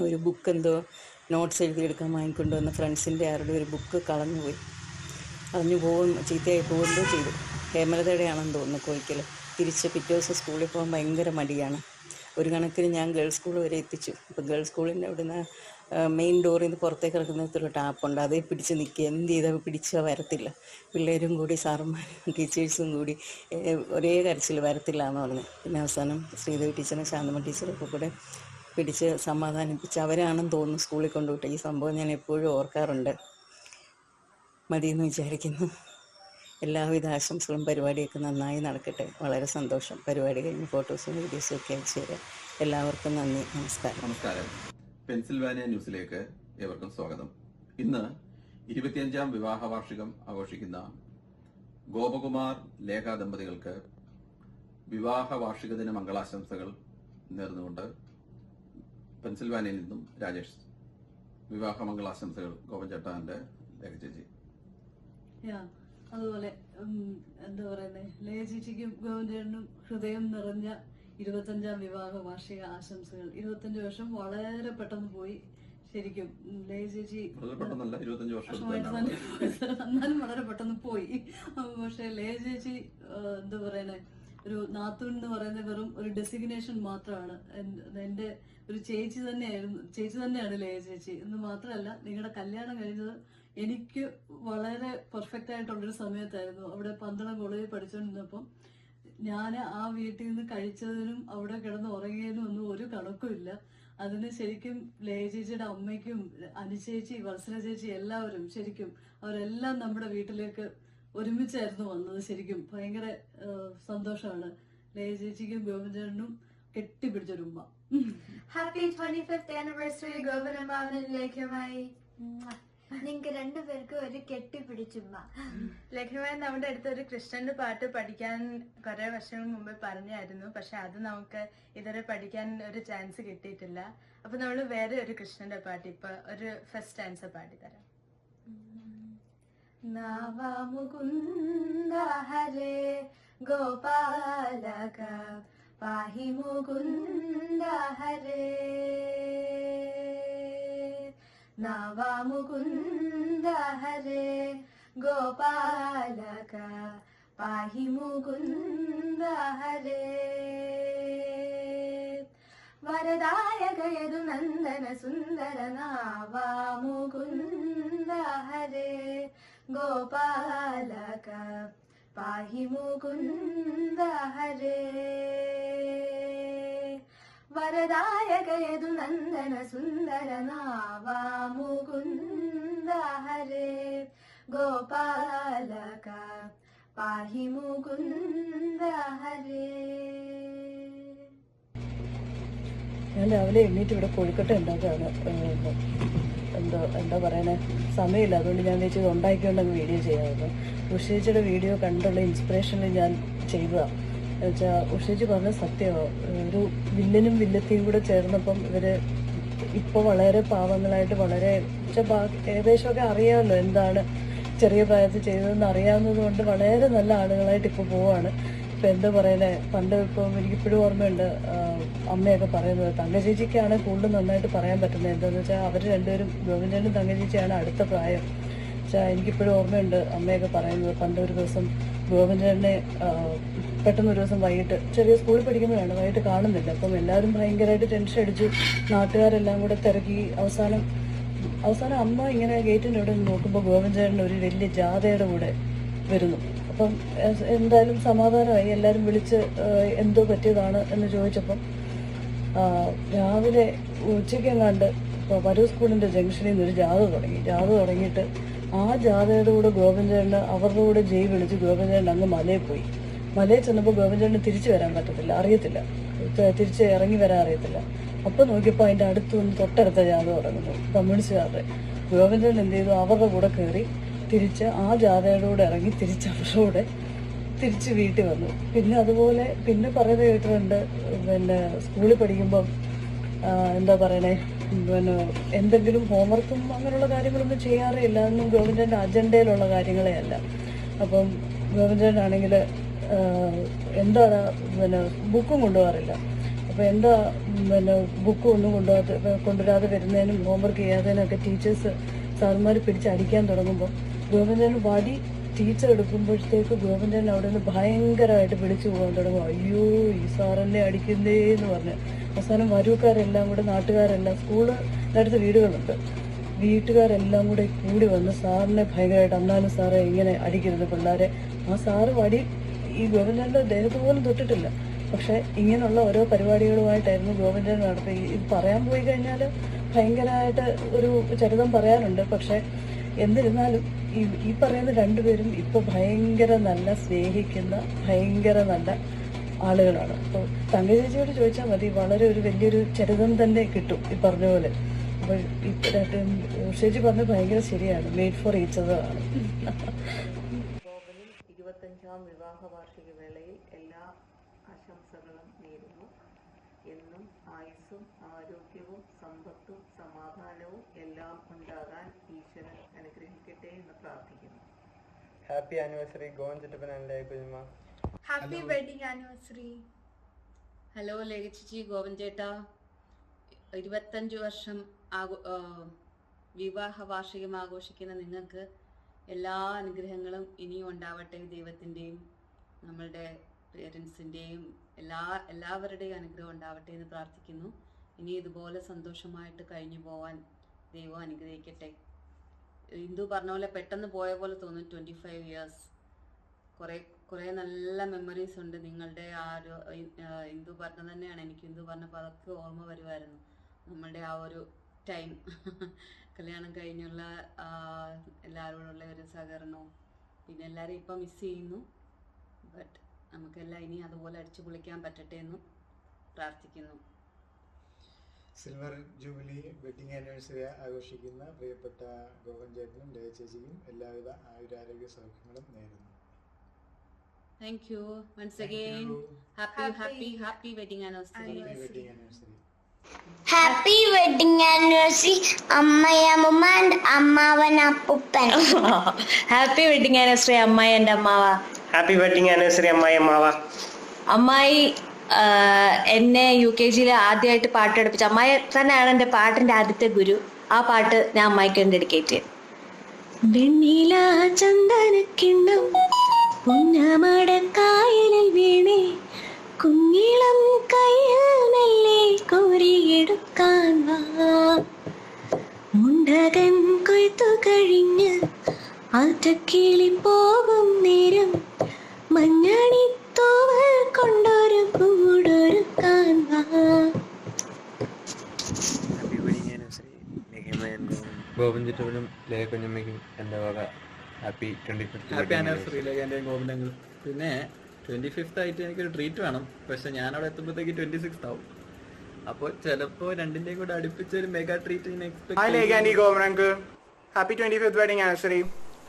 Speaker 9: ഒരു ബുക്ക് എന്തോ നോട്ട്സ് എഴുതിയെടുക്കാൻ വാങ്ങിക്കൊണ്ടുവന്ന ഫ്രണ്ട്സിൻ്റെ ആരുടെ ഒരു ബുക്ക് കളഞ്ഞു ചീത്തയായി പോകുകയോ ചെയ്തു. ഹേമലതയുടെ ആണെന്ന് തോന്നുന്നു കോഴിക്കൽ. തിരിച്ച് പിറ്റേ ദിവസം സ്കൂളിൽ പോകാൻ ഭയങ്കര മടിയാണ്. ഒരു കണക്കിന് ഞാൻ ഗേൾസ് സ്കൂൾ വരെ എത്തിച്ചു. അപ്പോൾ ഗേൾസ് സ്കൂളിൻ്റെ അവിടുന്ന് മെയിൻ ഡോറിൽ നിന്ന് പുറത്തേക്ക് ഇറക്കുന്നതിലൊരു ടാപ്പുണ്ട്, അതേ പിടിച്ച് നിൽക്കുക. എന്ത് ചെയ്താൽ പിടിച്ചാൽ വരത്തില്ല. പിള്ളേരും കൂടി സാറന്മാരും ടീച്ചേഴ്സും കൂടി ഒരേ കരച്ചിൽ വരത്തില്ല എന്ന് പറഞ്ഞു. പിന്നെ അവസാനം ശ്രീദേവി ടീച്ചറും ശാന്തമ്മ ടീച്ചറൊക്കെ കൂടെ പിടിച്ച് സമാധാനിപ്പിച്ച് അവരാണെന്ന് തോന്നുന്നു സ്കൂളിൽ കൊണ്ടുവിട്ടു. ഈ സംഭവം ഞാൻ എപ്പോഴും ഓർക്കാറുണ്ട്. മതിയെന്ന് വിചാരിക്കുന്നു. എല്ലാവിധ ആശംസകളും. പരിപാടിയൊക്കെ നന്നായി നടക്കട്ടെ. വളരെ സന്തോഷം. പരിപാടി കഴിഞ്ഞ് ഫോട്ടോസും വീഡിയോസും ഒക്കെ അയച്ചു തരാം. എല്ലാവർക്കും നന്ദി, നമസ്കാരം.
Speaker 10: നമസ്കാരം. പെൻസിൽവാനിയ ന്യൂസിലേക്ക് ഏവർക്കും സ്വാഗതം. ഇന്ന് 25ാം വിവാഹ വാർഷികം ആഘോഷിക്കുന്ന ഗോപകുമാർ ലേഖ ദമ്പതികൾക്ക് വിവാഹ വാർഷിക ദിന മംഗളാശംസകൾ നേർന്നുകൊണ്ട് പെൻസിൽവാനിയയിൽ നിന്നും രാജേഷ്. വിവാഹ മംഗളാശംസകൾ ഗോപൻ ചേട്ടാന്റെ ലേഖ ചേച്ചി.
Speaker 11: അതുപോലെ എന്താ പറയുന്നത്, ലേഖ ചേച്ചിക്കും ഗോവൻ ചേട്ടനും ഹൃദയം നിറഞ്ഞ 25ാം വിവാഹ വാർഷിക ആശംസകൾ. 25 വർഷം വളരെ പെട്ടെന്ന് പോയി. ശരിക്കും ലേഖ ചേച്ചി എന്നാലും വളരെ പെട്ടെന്ന് പോയി. പക്ഷെ ലേഖ ചേച്ചി എന്താ പറയുന്നത്, ഒരു നാത്തൂൻ എന്ന് പറയുന്നത് വെറും ഒരു ഡെസിഗ്നേഷൻ മാത്രമാണ്. എൻ്റെ ഒരു ചേച്ചി തന്നെയാണ് ലേഖ ചേച്ചി എന്ന് മാത്രമല്ല, നിങ്ങളുടെ കല്യാണം കഴിഞ്ഞത് എനിക്ക് വളരെ പെർഫെക്റ്റ് ആയിട്ടുള്ളൊരു സമയത്തായിരുന്നു. അവിടെ പന്തളം കോളേജിൽ പഠിച്ചുകൊണ്ടിരുന്നപ്പം ഞാൻ ആ വീട്ടിൽ നിന്ന് കഴിച്ചതിനും അവിടെ കിടന്ന് ഉറങ്ങിയതിനും ഒന്നും ഒരു കണക്കുമില്ല. അതിന് ശരിക്കും ലേഖ ചേച്ചിയുടെ അമ്മയ്ക്കും അനുചേച്ചി, വത്സല ചേച്ചി, എല്ലാവരും ശരിക്കും അവരെല്ലാം നമ്മുടെ വീട്ടിലേക്ക് ഒരുമിച്ചായിരുന്നു വന്നത്. ശരിക്കും ഭയങ്കര സന്തോഷമാണ്. ലേഖ ചേച്ചിക്കും ഗോവൻ ചേട്ടനും കെട്ടിപ്പിടിച്ചൊരുമ്മ.
Speaker 12: Happy 25th anniversary ഗോപനമാവൻ ലേഖമായി. നിങ്ങൾക്ക് രണ്ടുപേർക്കും ഒരു കെട്ടിപ്പിടിച്ചുമ്മ.
Speaker 13: ലേഖമായി നമ്മുടെ അടുത്ത് ഒരു കൃഷ്ണന്റെ പാട്ട് പഠിക്കാൻ കുറെ വർഷം മുമ്പ് പറഞ്ഞായിരുന്നു. പക്ഷെ അത് നമുക്ക് ഇതുവരെ പഠിക്കാൻ ഒരു ചാൻസ് കിട്ടിയിട്ടില്ല. അപ്പൊ നമ്മൾ വേറെ ഒരു കൃഷ്ണന്റെ പാട്ട് ഇപ്പൊ ഒരു ഫസ്റ്റ് ആൻസർ പാടിത്തരാം.
Speaker 12: നാവാമുകുന്ദ ഹരേ ഗോപാലക പാഹി മുകുന്ദ ഹരേ. നാവാമുകുന്ദ ഹരേ ഗോപാലക പാഹി മുകുന്ദ ഹരേ. വരദായക യദുനന്ദന സുന്ദര നാവാമുകുന്ദ ഹരേ ഗോപാലക പാഹി മുകുന്ദ ഹരേ. വരദായക യദുനന്ദന സുന്ദര നാവാമുകുന്ദ ഹരേ ഗോപാലക പാഹി മുകുന്ദ ഹരേ.
Speaker 11: ഞാൻ രാവിലെ എണ്ണീറ്റ് ഇവിടെ കോഴിക്കട്ട ഉണ്ടാക്കുകയാണ്. എന്താ പറയണേ, സമയമില്ല. അതുകൊണ്ട് ഞാൻ വെച്ചത് ഉണ്ടാക്കിക്കൊണ്ട് അങ്ങ് വീഡിയോ ചെയ്യാമായിരുന്നു. ഉഷേച്ചിയുടെ വീഡിയോ കണ്ടുള്ള ഇൻസ്പിറേഷനിൽ ഞാൻ ചെയ്തതാണ്. എന്നുവെച്ചാൽ ഉഷേച്ചി പറഞ്ഞ സത്യമാണ്. ഒരു വില്ലനും വില്ലത്തിയും കൂടെ ചേർന്നപ്പം ഇവർ ഇപ്പോൾ വളരെ പാവങ്ങളായിട്ട് വളരെ ഏകദേശമൊക്കെ അറിയാമല്ലോ എന്താണ് ചെറിയ പ്രായത്തിൽ ചെയ്തതെന്ന് അറിയാവുന്നത് കൊണ്ട് വളരെ നല്ല ആളുകളായിട്ട് ഇപ്പോൾ പോവാണ്. ഇപ്പം എന്താ പറയുന്നത്, പണ്ട് ഇപ്പം എനിക്കിപ്പോഴും ഓർമ്മയുണ്ട് അമ്മയൊക്കെ പറയുന്നത്. തങ്കചേച്ചിക്കാണ് കൂടുതൽ നന്നായിട്ട് പറയാൻ പറ്റുന്നത്. എന്താണെന്ന് വെച്ചാൽ അവർ രണ്ടുപേരും ഗോവിന്ദനും തങ്കചേച്ചിയാണ് അടുത്ത പ്രായം. വെച്ചാൽ എനിക്കിപ്പോഴും ഓർമ്മയുണ്ട് അമ്മയൊക്കെ പറയുന്നത്. പണ്ട് ഒരു ദിവസം ഗോവിന്ദനെ പെട്ടെന്നൊരു ദിവസം വൈകിട്ട്, ചെറിയ സ്കൂളിൽ പഠിക്കുമ്പോഴാണ്, വൈകിട്ട് കാണുന്നില്ല. അപ്പം എല്ലാവരും ഭയങ്കരമായിട്ട് ടെൻഷൻ അടിച്ചു. നാട്ടുകാരെല്ലാം കൂടെ തിരക്കി. അവസാനം അമ്മ ഇങ്ങനെ ഗേറ്റിൻ്റെ അവിടെ നോക്കുമ്പോൾ ഗോവിന്ദന് ഒരു വലിയ ജാഥയുടെ കൂടെ വരുന്നു. അപ്പം എന്തായാലും സമാധാനമായി. എല്ലാവരും വിളിച്ച് എന്തോ പറ്റിയതാണ് എന്ന് ചോദിച്ചപ്പം രാവിലെ ഉച്ചയ്ക്കെങ്ങാണ്ട് ഇപ്പോൾ വരൂ സ്കൂളിൻ്റെ ജംഗ്ഷനിൽ നിന്ന് ഒരു ജാഥ തുടങ്ങിയിട്ട് ആ ജാഥയുടെ കൂടെ ഗോവിന്ദന് അവരുടെ കൂടെ ജയ് വിളിച്ച് ഗോവിന്ദൻ അങ്ങ് മലയിൽ പോയി. മലയിൽ ചെന്നപ്പോൾ ഗോവിന്ദന് തിരിച്ചു വരാൻ പറ്റത്തില്ല, അറിയത്തില്ല, തിരിച്ച് ഇറങ്ങി വരാൻ അറിയത്തില്ല. അപ്പോൾ നോക്കിയപ്പോൾ അതിൻ്റെ അടുത്തൊന്ന് തൊട്ടടുത്ത ജാഥ തുടങ്ങുന്നു, കമ്മ്യൂണിസ്റ്റുകാരുടെ. ഗോവിന്ദൻ എന്ത് ചെയ്തു, അവരുടെ കൂടെ കയറി തിരിച്ച് ആ ജാഥയുടെ കൂടെ ഇറങ്ങി തിരിച്ച് അവരുടെ കൂടെ തിരിച്ച് വീട്ടിൽ വന്നു. പിന്നെ അതുപോലെ പിന്നെ പറയുന്നത് കേട്ടിട്ടുണ്ട്, പിന്നെ സ്കൂളിൽ പഠിക്കുമ്പം എന്താ പറയണേ, പിന്നെ എന്തെങ്കിലും ഹോംവർക്കും അങ്ങനെയുള്ള കാര്യങ്ങളൊന്നും ചെയ്യാറേ ഇല്ല. അതൊന്നും ഗോവിന്ദൻ്റെ അജണ്ടയിലുള്ള കാര്യങ്ങളേ അല്ല. അപ്പം ഗോവിന്ദനാണെങ്കിൽ എന്താണ് പിന്നെ ബുക്കും കൊണ്ടുപോകാറില്ല. അപ്പോൾ എന്താ പിന്നെ ബുക്കും ഒന്നും കൊണ്ടുവരാതെ വരുന്നതിനും ഹോംവർക്ക് ചെയ്യാത്തതിനൊക്കെ ടീച്ചേഴ്സ് സാറുമാർ പിടിച്ചടിക്കാൻ തുടങ്ങുമ്പോൾ ഗോവിന്ദന് വടി ടീച്ചർ എടുക്കുമ്പോഴത്തേക്ക് ഗോവിന്ദൻ അവിടെ നിന്ന് ഭയങ്കരമായിട്ട് പിടിച്ചു പോകാൻ തുടങ്ങും. അയ്യോ ഈ സാറെന്നെ അടിക്കുന്നേ എന്ന് പറഞ്ഞ് അവസാനം വരൂക്കാരെല്ലാം കൂടെ, നാട്ടുകാരെല്ലാം, സ്കൂളിനടുത്ത് വീടുകളുണ്ട്, വീട്ടുകാരെല്ലാം കൂടെ കൂടി വന്ന് സാറിനെ ഭയങ്കരമായിട്ട്, അന്നാലും സാറെ ഇങ്ങനെ അടിക്കരുത് പിള്ളേരെ. ആ സാറ് വടി ഈ ഗോവിന്ദൻ്റെ ദേഹത്ത് പോലും തൊട്ടിട്ടില്ല. പക്ഷേ ഇങ്ങനെയുള്ള ഓരോ പരിപാടികളുമായിട്ടായിരുന്നു ഗോവിന്ദൻ നടത്തി. ഇത് പറയാൻ പോയി കഴിഞ്ഞാൽ ഭയങ്കരമായിട്ട് ഒരു ചരിതം പറയാനുണ്ട്. പക്ഷേ എന്നിരുന്നാലും ഈ പറയുന്ന രണ്ടുപേരും ഇപ്പോൾ ഭയങ്കര നല്ല സ്നേഹിക്കുന്ന ഭയങ്കര നല്ല ആളുകളാണ്. അപ്പോൾ തങ്കചേച്ചിയോട് ചോദിച്ചാൽ മതി, വളരെ ഒരു വലിയൊരു ചരിതം തന്നെ കിട്ടും ഈ പറഞ്ഞ പോലെ. അപ്പോൾ ഉഷേജി പറഞ്ഞത് ഭയങ്കര ശരിയാണ്, മെയ്ഡ് ഫോർ ഈച്ച് അതർ ആണ്.
Speaker 1: 25ാം വിവാഹ വാർഷിക വേളയിൽ എല്ലാ ആശംസകളും നേരുന്നു. എന്നും ആയുസ്സും ആരോഗ്യവും സമ്പത്തും സമാധാനവും എല്ലാം ഉണ്ടാകാൻ ഈശ്വരൻ അനുഗ്രഹിക്കട്ടെ എന്ന് പ്രാർത്ഥിക്കുന്നു.
Speaker 14: ഹാപ്പി ആനിവേഴ്സറി ഗോവൻ ആൻഡ് കുഞ്ഞുമ്മ.
Speaker 13: Happy wedding anniversary.
Speaker 15: ഹലോ ലേഖചേച്ചി, ഗോവൻ ചേട്ടാ, 25 വർഷം വിവാഹ വാർഷികം ആഘോഷിക്കുന്ന നിങ്ങൾക്ക് എല്ലാ അനുഗ്രഹങ്ങളും ഇനിയും ഉണ്ടാവട്ടെ. ദൈവത്തിൻ്റെയും നമ്മളുടെ പേരൻസിൻ്റെയും എല്ലാവരുടെയും അനുഗ്രഹം ഉണ്ടാവട്ടെ എന്ന് പ്രാർത്ഥിക്കുന്നു. ഇനി ഇതുപോലെ സന്തോഷമായിട്ട് കഴിഞ്ഞു പോകാൻ ദൈവം അനുഗ്രഹിക്കട്ടെ. ഇന്ദു പറഞ്ഞ പോലെ പെട്ടെന്ന് പോയ പോലെ തോന്നും. 25 ഇയേഴ്സ്, കുറേ നല്ല മെമ്മറീസ് ഉണ്ട് നിങ്ങളുടെ. ആ ഒരു ഇന്ദു പറഞ്ഞത് തന്നെയാണ്, എനിക്ക് ഇന്ദു പറഞ്ഞപ്പോൾ അതൊക്കെ ഓർമ്മ വരുമായിരുന്നു. നമ്മളുടെ ആ ഒരു ടൈം, കല്യാണം കഴിഞ്ഞുള്ള എല്ലാവരോടുള്ള ഒരു സഹകരണവും, പിന്നെ എല്ലാവരും ഇപ്പം മിസ് ചെയ്യുന്നു. ബട്ട് നമുക്കെല്ലാം ഇനി അതുപോലെ അടിച്ചു പൊളിക്കാൻ പറ്റട്ടെ എന്നും പ്രാർത്ഥിക്കുന്നു.
Speaker 14: സിൽവർ ജൂബിലി വെഡിങ് ആനിവേഴ്സറി ആഘോഷിക്കുന്ന പ്രിയപ്പെട്ട ഗോവൻ ചേട്ടനും ലേഖ ചേച്ചിക്കും എല്ലാവിധ ആയുരാരോഗ്യ സൗഖ്യങ്ങളും നേരുന്നു.
Speaker 15: Thank you once again. Happy wedding anniversary.
Speaker 16: Happy wedding anniversary അമ്മയമ്മ and അമ്മാവൻ അപ്പൂപ്പൻ.
Speaker 17: Happy wedding anniversary അമ്മായി and അമ്മാവ.
Speaker 18: Happy wedding anniversary അമ്മായി അമ്മാവ.
Speaker 17: അമ്മായി എന്നെ UKG ആദ്യമായിട്ട് പാട്ട് പഠിപ്പിച്ച അമ്മായി തന്നെയാണ് എൻ്റെ പാട്ടിന്റെ ആദ്യത്തെ ഗുരു. ആ പാട്ട് ഞാൻ അമ്മായിക്ക് ഡെഡിക്കേറ്റ് ചെയ്യും. വെണ്ണില ചന്ദനക്കിണ്ണം പുന്നമടക്കായലിൽ വീണേ കുഞ്ഞിളം കയ്യിൽ മെല്ലെ കോരിയെടുക്കാൻ വാ. മുണ്ടകൻ കൊയ്ത്തു കഴിഞ്ഞ് ആറ്റക്കിളി പോകും നേരം മഞ്ഞണിത്തോവൽ കൊണ്ടൊരു കൂടൊരുക്കാൻ വാ.
Speaker 19: ഗോവൻ ചേട്ടനും ലേഖ കുഞ്ഞമ്മയ്ക്കും എൻ്റെ വക ഹാപ്പി 25th
Speaker 20: ആനിവേഴ്സറി ലേഖ എൻ്റെ ഗോവിന്ദങ്ങൾ. പിന്നെ 25th ആയിട്ട് എനിക്കൊരു ട്രീറ്റ് വേണം. പക്ഷെ ഞാനവിടെ എത്തുമ്പോഴത്തേക്ക് 26th ആവും.
Speaker 19: അപ്പോൾ ചിലപ്പോൾ രണ്ടിൻ്റെയും കൂടെ അടുപ്പിച്ചൊരു mega treat
Speaker 20: Hi, Leg Andy Govan uncle. Happy 25th wedding anniversary.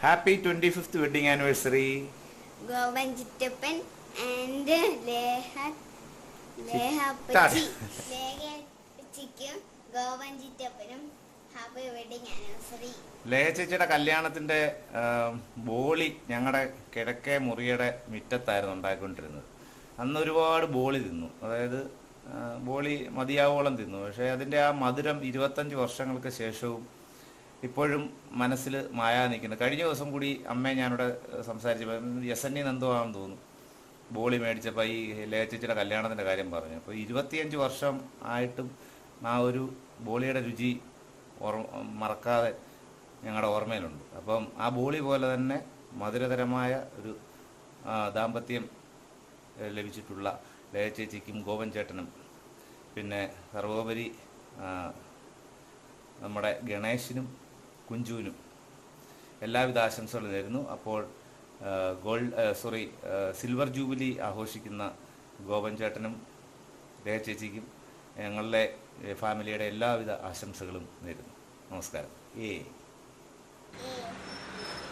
Speaker 21: Happy 25th wedding anniversary.
Speaker 16: Govan ചിറ്റപ്പൻ ആൻഡ് ലേഹപ്പച്ചിക്കും ഗോവൻ ചിറ്റപ്പനും ഹാപ്പി വെഡിങ് ആനിവേഴ്സറി.
Speaker 21: ലേഹ ചേച്ചിയുടെ കല്യാണത്തിന്റെ ബോളി ഞങ്ങളുടെ കിഴക്കേ മുറിയുടെ മുറ്റത്തായിരുന്നു ഉണ്ടാക്കിക്കൊണ്ടിരുന്നത്. അന്ന് ഒരുപാട് ബോളി തിന്നു, അതായത് ബോളി മതിയാവോളം തിന്നു. പക്ഷേ അതിൻ്റെ ആ മധുരം 25 വർഷങ്ങൾക്ക് ശേഷവും ഇപ്പോഴും മനസ്സിൽ മായാ നിൽക്കുന്നു. കഴിഞ്ഞ ദിവസം കൂടി അമ്മയെ ഞാനിവിടെ സംസാരിച്ചപ്പോൾ SNE നന്ദുവാണെന്ന് തോന്നുന്നു, ബോളി മേടിച്ചപ്പോൾ ഈ ലേഹ ചേച്ചിയുടെ കല്യാണത്തിൻ്റെ കാര്യം പറഞ്ഞു. അപ്പോൾ 25 വർഷം ആയിട്ടും ആ ഒരു ബോളിയുടെ രുചി മറക്കാതെ ഞങ്ങളുടെ ഓർമ്മയിലുണ്ട്. അപ്പം ആ ബോളി പോലെ തന്നെ മധുരതരമായ ഒരു ദാമ്പത്യം ലഭിച്ചിട്ടുള്ള ലേഹ ചേച്ചിക്കും ഗോവൻ ചേട്ടനും പിന്നെ സർവോപരി നമ്മുടെ ഗണേശിനും കുഞ്ചുവിനും എല്ലാവിധ ആശംസകളും നേരുന്നു. അപ്പോൾ സിൽവർ ജൂബിലി ആഘോഷിക്കുന്ന ഗോവൻ ചേട്ടനും ലേഹ ചേച്ചിക്കും ഞങ്ങളുടെ ഫാമിലിയുടെ എല്ലാവിധ ആശംസകളും നേരുന്നു. നമസ്കാരം.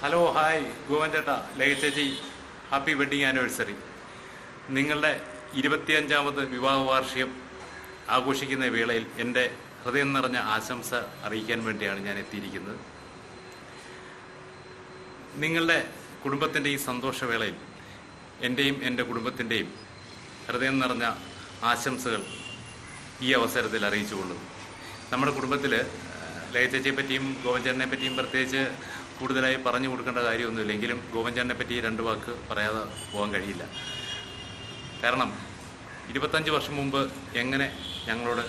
Speaker 22: ഹലോ, ഹായ് ഗോവൻ ചേട്ടാ, ലേഹ ചേച്ചി, ഹാപ്പി വെഡിങ് ആനിവേഴ്സറി. നിങ്ങളുടെ 25ാമത് വിവാഹ വാർഷികം ആഘോഷിക്കുന്ന വേളയിൽ എൻ്റെ ഹൃദയം നിറഞ്ഞ ആശംസ അറിയിക്കാൻ വേണ്ടിയാണ് ഞാൻ എത്തിയിരിക്കുന്നത്. നിങ്ങളുടെ കുടുംബത്തിൻ്റെ ഈ സന്തോഷവേളയിൽ എൻ്റെയും എൻ്റെ കുടുംബത്തിൻ്റെയും ഹൃദയം നിറഞ്ഞ ആശംസകൾ ഈ അവസരത്തിൽ അറിയിച്ചുകൊള്ളുന്നു. നമ്മുടെ കുടുംബത്തിൽ ലേഹ ചേച്ചിയെ പറ്റിയും ഗോവൻ ചേട്ടനെ പറ്റിയും പ്രത്യേകിച്ച് കൂടുതലായി പറഞ്ഞു കൊടുക്കേണ്ട കാര്യമൊന്നുമില്ലെങ്കിലും ഗോവൻ ചേട്ടനെ പറ്റി 2 വാക്ക് പറയാതെ പോകാൻ കഴിയില്ല. കാരണം 25 വർഷം മുമ്പ് എങ്ങനെ ഞങ്ങളോട്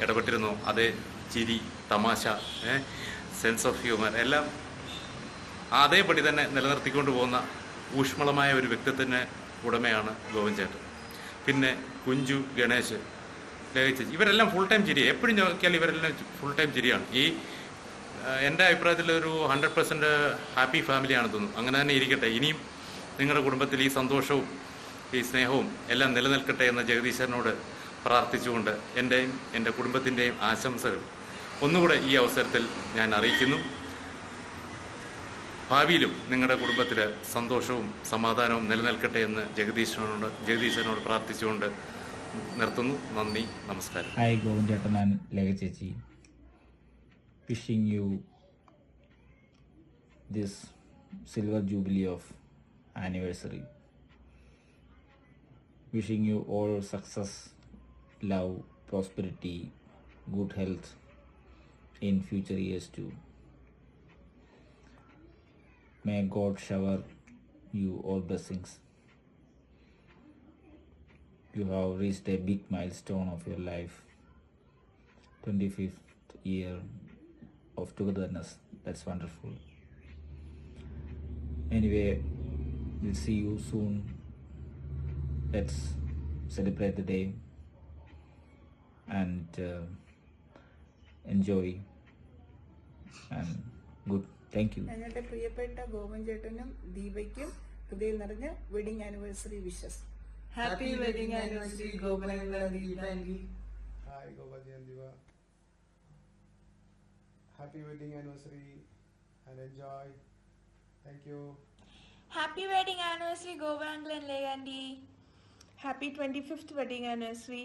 Speaker 22: ഇടപെട്ടിരുന്നോ അതേ ചിരി, തമാശ, സെൻസ് ഓഫ് ഹ്യൂമർ എല്ലാം അതേപടി തന്നെ നിലനിർത്തിക്കൊണ്ട് പോകുന്ന ഊഷ്മളമായ ഒരു വ്യക്തിത്വത്തിന് ഉടമയാണ് ഗോവൻ ചേട്ടൻ. പിന്നെ കുഞ്ചു, ഗണേശ്, ലേഹ ചേച്ചി ഇവരെല്ലാം ഫുൾ ടൈം ചിരിയാണ്. എപ്പോഴും നോക്കിയാൽ ഇവരെല്ലാം ഫുൾ ടൈം ചിരിയാണ്. ഈ എൻ്റെ അഭിപ്രായത്തിൽ ഒരു 100% ഹാപ്പി ഫാമിലിയാണെന്ന് തോന്നുന്നു. അങ്ങനെ തന്നെ ഇരിക്കട്ടെ. ഇനിയും നിങ്ങളുടെ കുടുംബത്തിൽ ഈ സന്തോഷവും ഈ സ്നേഹവും എല്ലാം നിലനിൽക്കട്ടെ എന്ന ജഗദീശ്വരനോട് പ്രാർത്ഥിച്ചുകൊണ്ട് എൻ്റെയും എൻ്റെ കുടുംബത്തിൻ്റെയും ആശംസകൾ ഒന്നുകൂടെ ഈ അവസരത്തിൽ ഞാൻ അറിയിക്കുന്നു. ഭാവിയിലും നിങ്ങളുടെ കുടുംബത്തിൽ സന്തോഷവും സമാധാനവും നിലനിൽക്കട്ടെ എന്ന് ജഗദീശ്വരനോട് പ്രാർത്ഥിച്ചുകൊണ്ട് നിർത്തുന്നു. നന്ദി, നമസ്കാരം.
Speaker 23: ഹായ് ഗോവൻ ചേട്ടൻ ആൻഡ് ലേഖ ചേച്ചി, wishing you this silver jubilee of anniversary. Wishing you all success, love, prosperity, good health in future years too. May God shower you all blessings. You have reached a big milestone of your life, 25th year of togetherness. That's wonderful. Anyway, we'll see you soon. Let's celebrate the day and enjoy and good. Thank you.
Speaker 3: ഞങ്ങളുടെ പ്രിയപ്പെട്ട ഗോവൻ ചേട്ടനും ദീപയ്ക്കും ഹൃദയം നിറഞ്ഞ wedding anniversary wishes.
Speaker 11: Happy wedding anniversary Govan and Deepa.
Speaker 14: Hi Gopaji and Diva. Happy wedding anniversary and enjoy. Thank you.
Speaker 24: Happy wedding anniversary Govan uncle and Lega aunty.
Speaker 25: Happy 25th wedding anniversary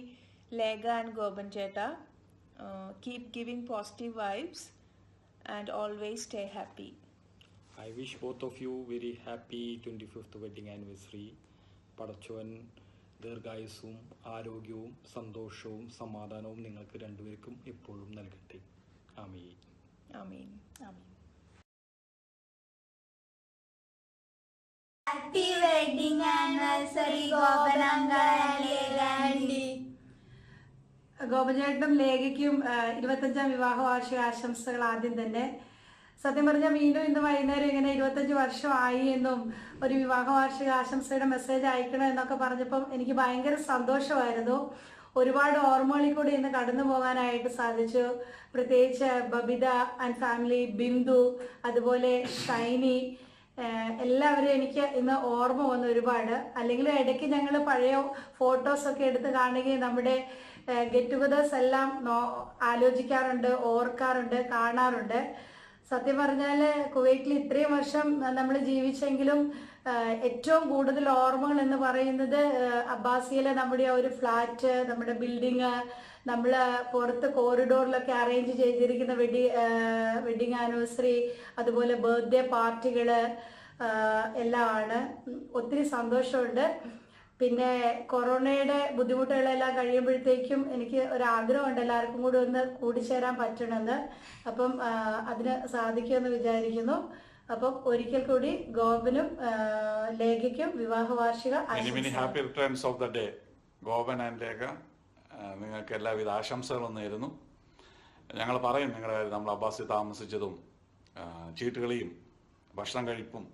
Speaker 25: Lega and Goban Cheta. Keep giving positive vibes and always stay happy.
Speaker 26: I wish both of you very happy 25th wedding anniversary. പടച്ചോൻ ദീർഘായുസ്സും ആരോഗ്യവും സന്തോഷവും സമാധാനവും നിങ്ങൾക്ക് രണ്ടുപേർക്കും എപ്പോഴും നൽകട്ടെ. ആമീൻ.
Speaker 25: ആമീൻ. ആമീൻ.
Speaker 16: Happy wedding anniversary Goban uncle and Lega aunty.
Speaker 27: ഗോപചേട്ടനും ലേഖയ്ക്കും 25ാം വിവാഹ വാർഷിക ആശംസകൾ. ആദ്യം തന്നെ സത്യം പറഞ്ഞാൽ വീണ്ടും ഇന്ന് വൈകുന്നേരം ഇങ്ങനെ 25 വർഷമായി എന്നും ഒരു വിവാഹ വാർഷിക ആശംസയുടെ മെസ്സേജ് അയക്കണം എന്നൊക്കെ പറഞ്ഞപ്പം എനിക്ക് ഭയങ്കര സന്തോഷമായിരുന്നു. ഒരുപാട് ഓർമ്മകളിൽ കൂടി ഇന്ന് കടന്നു പോകാനായിട്ട് സാധിച്ചു. പ്രത്യേകിച്ച് ബബിത ആൻഡ് ഫാമിലി, ബിന്ദു, അതുപോലെ ഷൈനി, എല്ലാവരും എനിക്ക് ഇന്ന് ഓർമ്മ വന്നു ഒരുപാട്. അല്ലെങ്കിൽ ഇടയ്ക്ക് ഞങ്ങൾ പഴയ ഫോട്ടോസൊക്കെ എടുത്ത് കാണുകയും നമ്മുടെ ഗെറ്റ് ടുഗദേഴ്സ് എല്ലാം ആലോചിക്കാറുണ്ട്, ഓർക്കാറുണ്ട്, കാണാറുണ്ട്. സത്യം പറഞ്ഞാൽ കുവൈറ്റിൽ ഇത്രയും വർഷം നമ്മൾ ജീവിച്ചെങ്കിലും ഏറ്റവും കൂടുതൽ ഓർമ്മകൾ എന്ന് പറയുന്നത് അബ്ബാസിയിലെ നമ്മുടെ ഒരു ഫ്ലാറ്റ്, നമ്മുടെ ബിൽഡിങ്, നമ്മൾ പുറത്ത് കോറിഡോറിലൊക്കെ അറേഞ്ച് ചെയ്തിരിക്കുന്ന വെഡിങ് ആനിവേഴ്സറി, അതുപോലെ ബർത്ത്ഡേ പാർട്ടികൾ എല്ലാം ആണ്. ഒത്തിരി സന്തോഷമുണ്ട്. പിന്നെ കൊറോണയുടെ ബുദ്ധിമുട്ടുകളെല്ലാം കഴിയുമ്പോഴത്തേക്കും എനിക്ക് ഒരാഗ്രഹമുണ്ട് എല്ലാവർക്കും കൂടി ഒന്ന് കൂടിച്ചേരാൻ പറ്റണമെന്ന്. അപ്പം അതിന് സാധിക്കുമെന്ന് വിചാരിക്കുന്നു. അപ്പം ഒരിക്കൽ കൂടി ഗോപനും ലേഖയ്ക്കും വിവാഹ വാർഷിക
Speaker 2: happy returns of the day. Gopan and Lekha, നിങ്ങൾക്ക് എല്ലാവിധ ആശംസകളും നേരുന്നു. ഞങ്ങൾ പറയും നിങ്ങളുടെ നമ്മൾ അബ്ബാസിൽ താമസിച്ചതും ചീട്ടുകളിയും ഭക്ഷണം കഴിപ്പും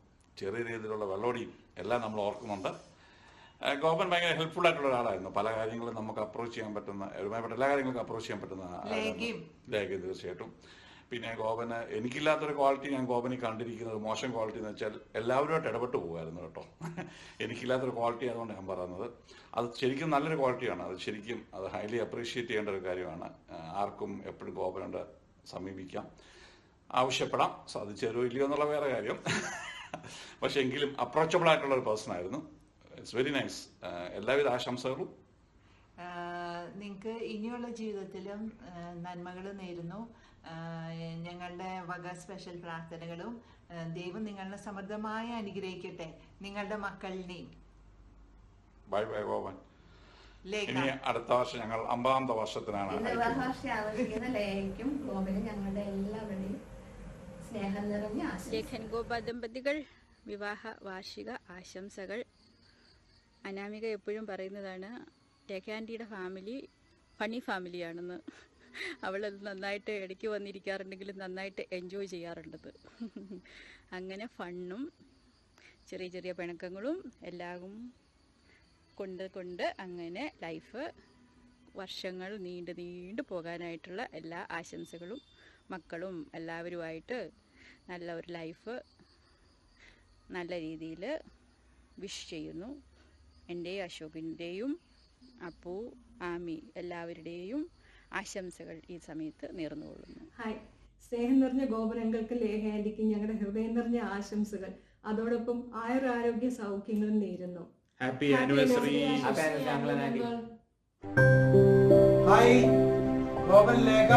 Speaker 2: ചെറിയ രീതിയിലുള്ള വെള്ളോടിയും എല്ലാം നമ്മൾ ഓർക്കുന്നുണ്ട്. ഗോപൻ ഭയങ്കര ഹെൽപ്ഫുൾ ആയിട്ടുള്ള ഒരാളായിരുന്നു. പല കാര്യങ്ങളും നമുക്ക് അപ്രോച്ച് ചെയ്യാൻ പറ്റുന്ന, ഒരുമായിട്ട് എല്ലാ കാര്യങ്ങൾക്കും അപ്രോച്ച് ചെയ്യാൻ പറ്റുന്ന ലേഖയും തീർച്ചയായിട്ടും. പിന്നെ ഗോപന് എനിക്കില്ലാത്തൊരു ക്വാളിറ്റി ഞാൻ ഗോപനിൽ കണ്ടിരിക്കുന്നത്, മോശം ക്വാളിറ്റി എന്ന് വെച്ചാൽ എല്ലാവരുമായിട്ട് ഇടപെട്ട് പോകുമായിരുന്നു കേട്ടോ. എനിക്കില്ലാത്തൊരു ക്വാളിറ്റി അതുകൊണ്ട് ഞാൻ പറയുന്നത്. അത് ശരിക്കും നല്ലൊരു ക്വാളിറ്റിയാണ്. അത് ശരിക്കും അത് ഹൈലി അപ്രീഷിയേറ്റ് ചെയ്യേണ്ട ഒരു കാര്യമാണ്. ആർക്കും എപ്പോഴും ഗോപനോട് സമീപിക്കാം, ആവശ്യപ്പെടാം. സാധിച്ചു തരുമോ ഇല്ലയോ എന്നുള്ള വേറെ കാര്യം. പക്ഷെ എങ്കിലും അപ്രോച്ചബിൾ ആയിട്ടുള്ള ഒരു പേഴ്സൺ ആയിരുന്നു. It's very nice. എല്ലാവിധ ആശംസകളും.
Speaker 4: നിങ്ങൾക്ക് ഇനിയുള്ള ജീവിതത്തിലും നന്മകൾ നേരുന്നു. ഞങ്ങളുടെ വക സ്പെഷ്യൽ പ്രാർത്ഥനകളും. ദൈവം നിങ്ങളെ സമൃദ്ധമായി അനുഗ്രഹിക്കട്ടെ, നിങ്ങളുടെ മക്കളിനെയും.
Speaker 2: Bye bye Gopan. ഇനി അടുത്ത വർഷം ഞങ്ങൾ 50ാമത്തെ വർഷത്തിനാണ്.
Speaker 12: ആഘോഷിക്കുന്ന ലേഖയ്ക്കും ഗോപനും ഞങ്ങളുടെ എല്ലാവരുടെയും സ്നേഹം നിറഞ്ഞ
Speaker 5: ലേഖൻ ഗോപ ദമ്പതികൾ വിവാഹ വാർഷിക ആശംസകൾ. അനാമിക എപ്പോഴും പറയുന്നതാണ് ലേഖ ആൻറ്റിയുടെ ഫാമിലി ഫണ്ണി ഫാമിലിയാണെന്ന്. അവളത് നന്നായിട്ട് ഇടയ്ക്ക് വന്നിരിക്കാറുണ്ടെങ്കിലും നന്നായിട്ട് എൻജോയ് ചെയ്യാറുണ്ടത്. അങ്ങനെ ഫണ്ണും ചെറിയ ചെറിയ പിണക്കങ്ങളും എല്ലാം കൊണ്ട് അങ്ങനെ ലൈഫ് വർഷങ്ങൾ നീണ്ടു പോകാനായിട്ടുള്ള എല്ലാ ആശംസകളും മക്കളും എല്ലാവരുമായിട്ട് നല്ല ഒരു ലൈഫ് നല്ല രീതിയിൽ വിഷ് ചെയ്യുന്നു. എൻ്റെയും അശോകിൻ്റെയും അപ്പു ആമി എല്ലാവരുടെയും ആശംസകൾ ഈ സമയത്ത് നേർന്നുകൊള്ളുന്നു.
Speaker 6: ഹായ്, സ്നേഹം നിറഞ്ഞ ഗോപനങ്ങൾക്ക് ലേഖ ആൻറ്റിക്ക് ഞങ്ങളുടെ ഹൃദയം നിറഞ്ഞ ആശംസകൾ. അതോടൊപ്പം ആയുരാരോഗ്യ സൗഖ്യങ്ങളും നേരുന്നു.
Speaker 2: Happy anniversary.
Speaker 7: Hi Gopan Lekha.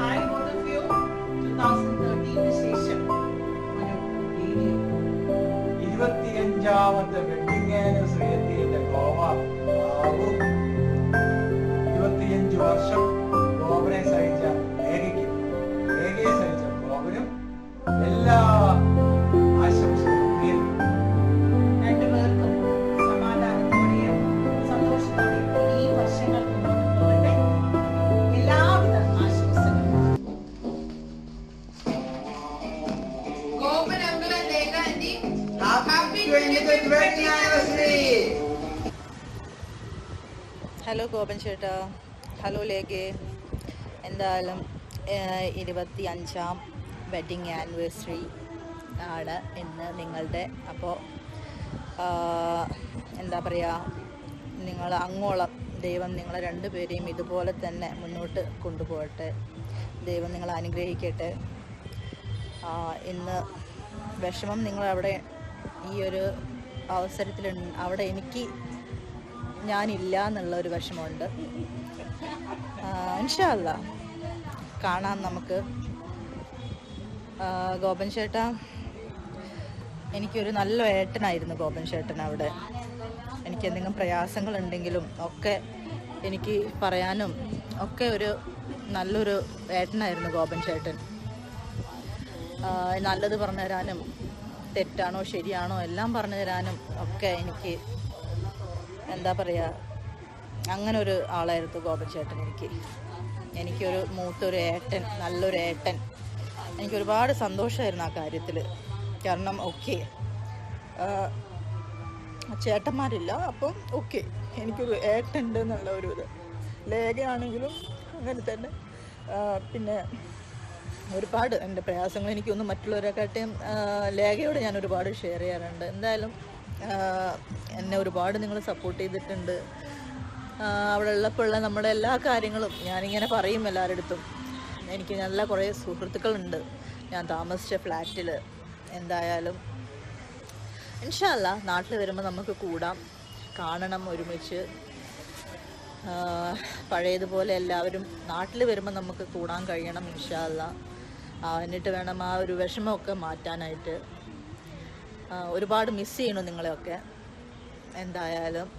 Speaker 3: Hi both of you. 2013 ശേഷം ഒരു
Speaker 7: 25ാമത്തെ വെഡിങ് ആനിവേഴ്സറി എത്തിയിട്ട് ഗോവ ആവും. 25 വർഷം ഗോപനെ സഹിച്ച ലേഖയ്ക്കും ലേഖയെ സഹിച്ച ഗോപനും എല്ലാ ആശംസകളും നേരുന്നു.
Speaker 3: രണ്ടുപേർക്കും സമാധാനത്തോടെയും സന്തോഷത്തോടെയും ഈ വർഷങ്ങൾ മുന്നോട്ട് പോകട്ടെ. എല്ലാവിധ ആശംസകളും.
Speaker 8: Gopan uncle and Lekha aunty,
Speaker 7: happy 25th wedding anniversary.
Speaker 9: Hello Gopan ചേട്ടാ, ഹലോ ലേഖേ. എന്തായാലും 25ാം വെഡിങ് ആനിവേഴ്സറി ആണ് ഇന്ന് നിങ്ങളുടെ. അപ്പോൾ എന്താ പറയുക, നിങ്ങൾ അങ്ങോളം ദൈവം നിങ്ങളെ രണ്ടുപേരെയും ഇതുപോലെ തന്നെ മുന്നോട്ട് കൊണ്ടുപോകട്ടെ. ദൈവം നിങ്ങളെ അനുഗ്രഹിക്കട്ടെ. ഇന്ന് വിഷമം നിങ്ങളവിടെ ഈ ഒരു അവസരത്തിൽ അവിടെ എനിക്ക് ഞാനില്ല എന്നുള്ളൊരു വിഷമമുണ്ട്. ഇൻഷാ അല്ലാ കാണാം നമുക്ക്. ഗോപൻ ചേട്ടാ, എനിക്കൊരു നല്ല ഏട്ടനായിരുന്നു ഗോപൻ ചേട്ടൻ. അവിടെ എനിക്ക് എന്തെങ്കിലും പ്രയാസങ്ങളുണ്ടെങ്കിലും ഒക്കെ എനിക്ക് പറയാനും ഒക്കെ ഒരു നല്ലൊരു ഏട്ടനായിരുന്നു ഗോപൻ ചേട്ടൻ. നല്ലത് പറഞ്ഞു തരാനും തെറ്റാണോ ശരിയാണോ എല്ലാം പറഞ്ഞു തരാനും ഒക്കെ എനിക്ക് എന്താ പറയുക, അങ്ങനെ ഒരു ആളായിരുന്നു ഗോപൻ ചേട്ടൻ. എനിക്കൊരു മൂത്തൊരു ഏട്ടൻ, നല്ലൊരു ഏട്ടൻ. എനിക്കൊരുപാട് സന്തോഷമായിരുന്നു ആ കാര്യത്തിൽ. കാരണം ഓക്കെ ചേട്ടന്മാരില്ല, അപ്പം ഓക്കെ എനിക്കൊരു ഏട്ടനുണ്ട് എന്നുള്ള ഒരു ഇത്. ലേഖയാണെങ്കിലും അങ്ങനെ തന്നെ. പിന്നെ ഒരുപാട് എൻ്റെ പ്രയാസങ്ങൾ എനിക്കൊന്നും മറ്റുള്ളവരെക്കാട്ടിയും ലേഖയോട് ഞാൻ ഒരുപാട് ഷെയർ ചെയ്യാറുണ്ട്. എന്തായാലും എന്നെ ഒരുപാട് നിങ്ങൾ സപ്പോർട്ട് ചെയ്തിട്ടുണ്ട്. അവിടെ ഉള്ളപ്പോഴുള്ള നമ്മുടെ എല്ലാ കാര്യങ്ങളും ഞാനിങ്ങനെ പറയും എല്ലാവരുടെ അടുത്തും. എനിക്ക് നല്ല കുറേ സുഹൃത്തുക്കളുണ്ട് ഞാൻ താമസിച്ച ഫ്ലാറ്റിൽ. എന്തായാലും ഇൻഷാ അല്ലാ നാട്ടിൽ വരുമ്പോൾ നമുക്ക് കൂടാം, കാണണം ഒരുമിച്ച്. പഴയതുപോലെ എല്ലാവരും നാട്ടിൽ വരുമ്പോൾ നമുക്ക് കൂടാൻ കഴിയണം ഇൻഷാ അല്ലാ. എന്നിട്ട് വേണം ആ ഒരു വിഷമമൊക്കെ മാറ്റാനായിട്ട്. ഒരുപാട് മിസ് ചെയ്യണു നിങ്ങളെയൊക്കെ. എന്തായാലും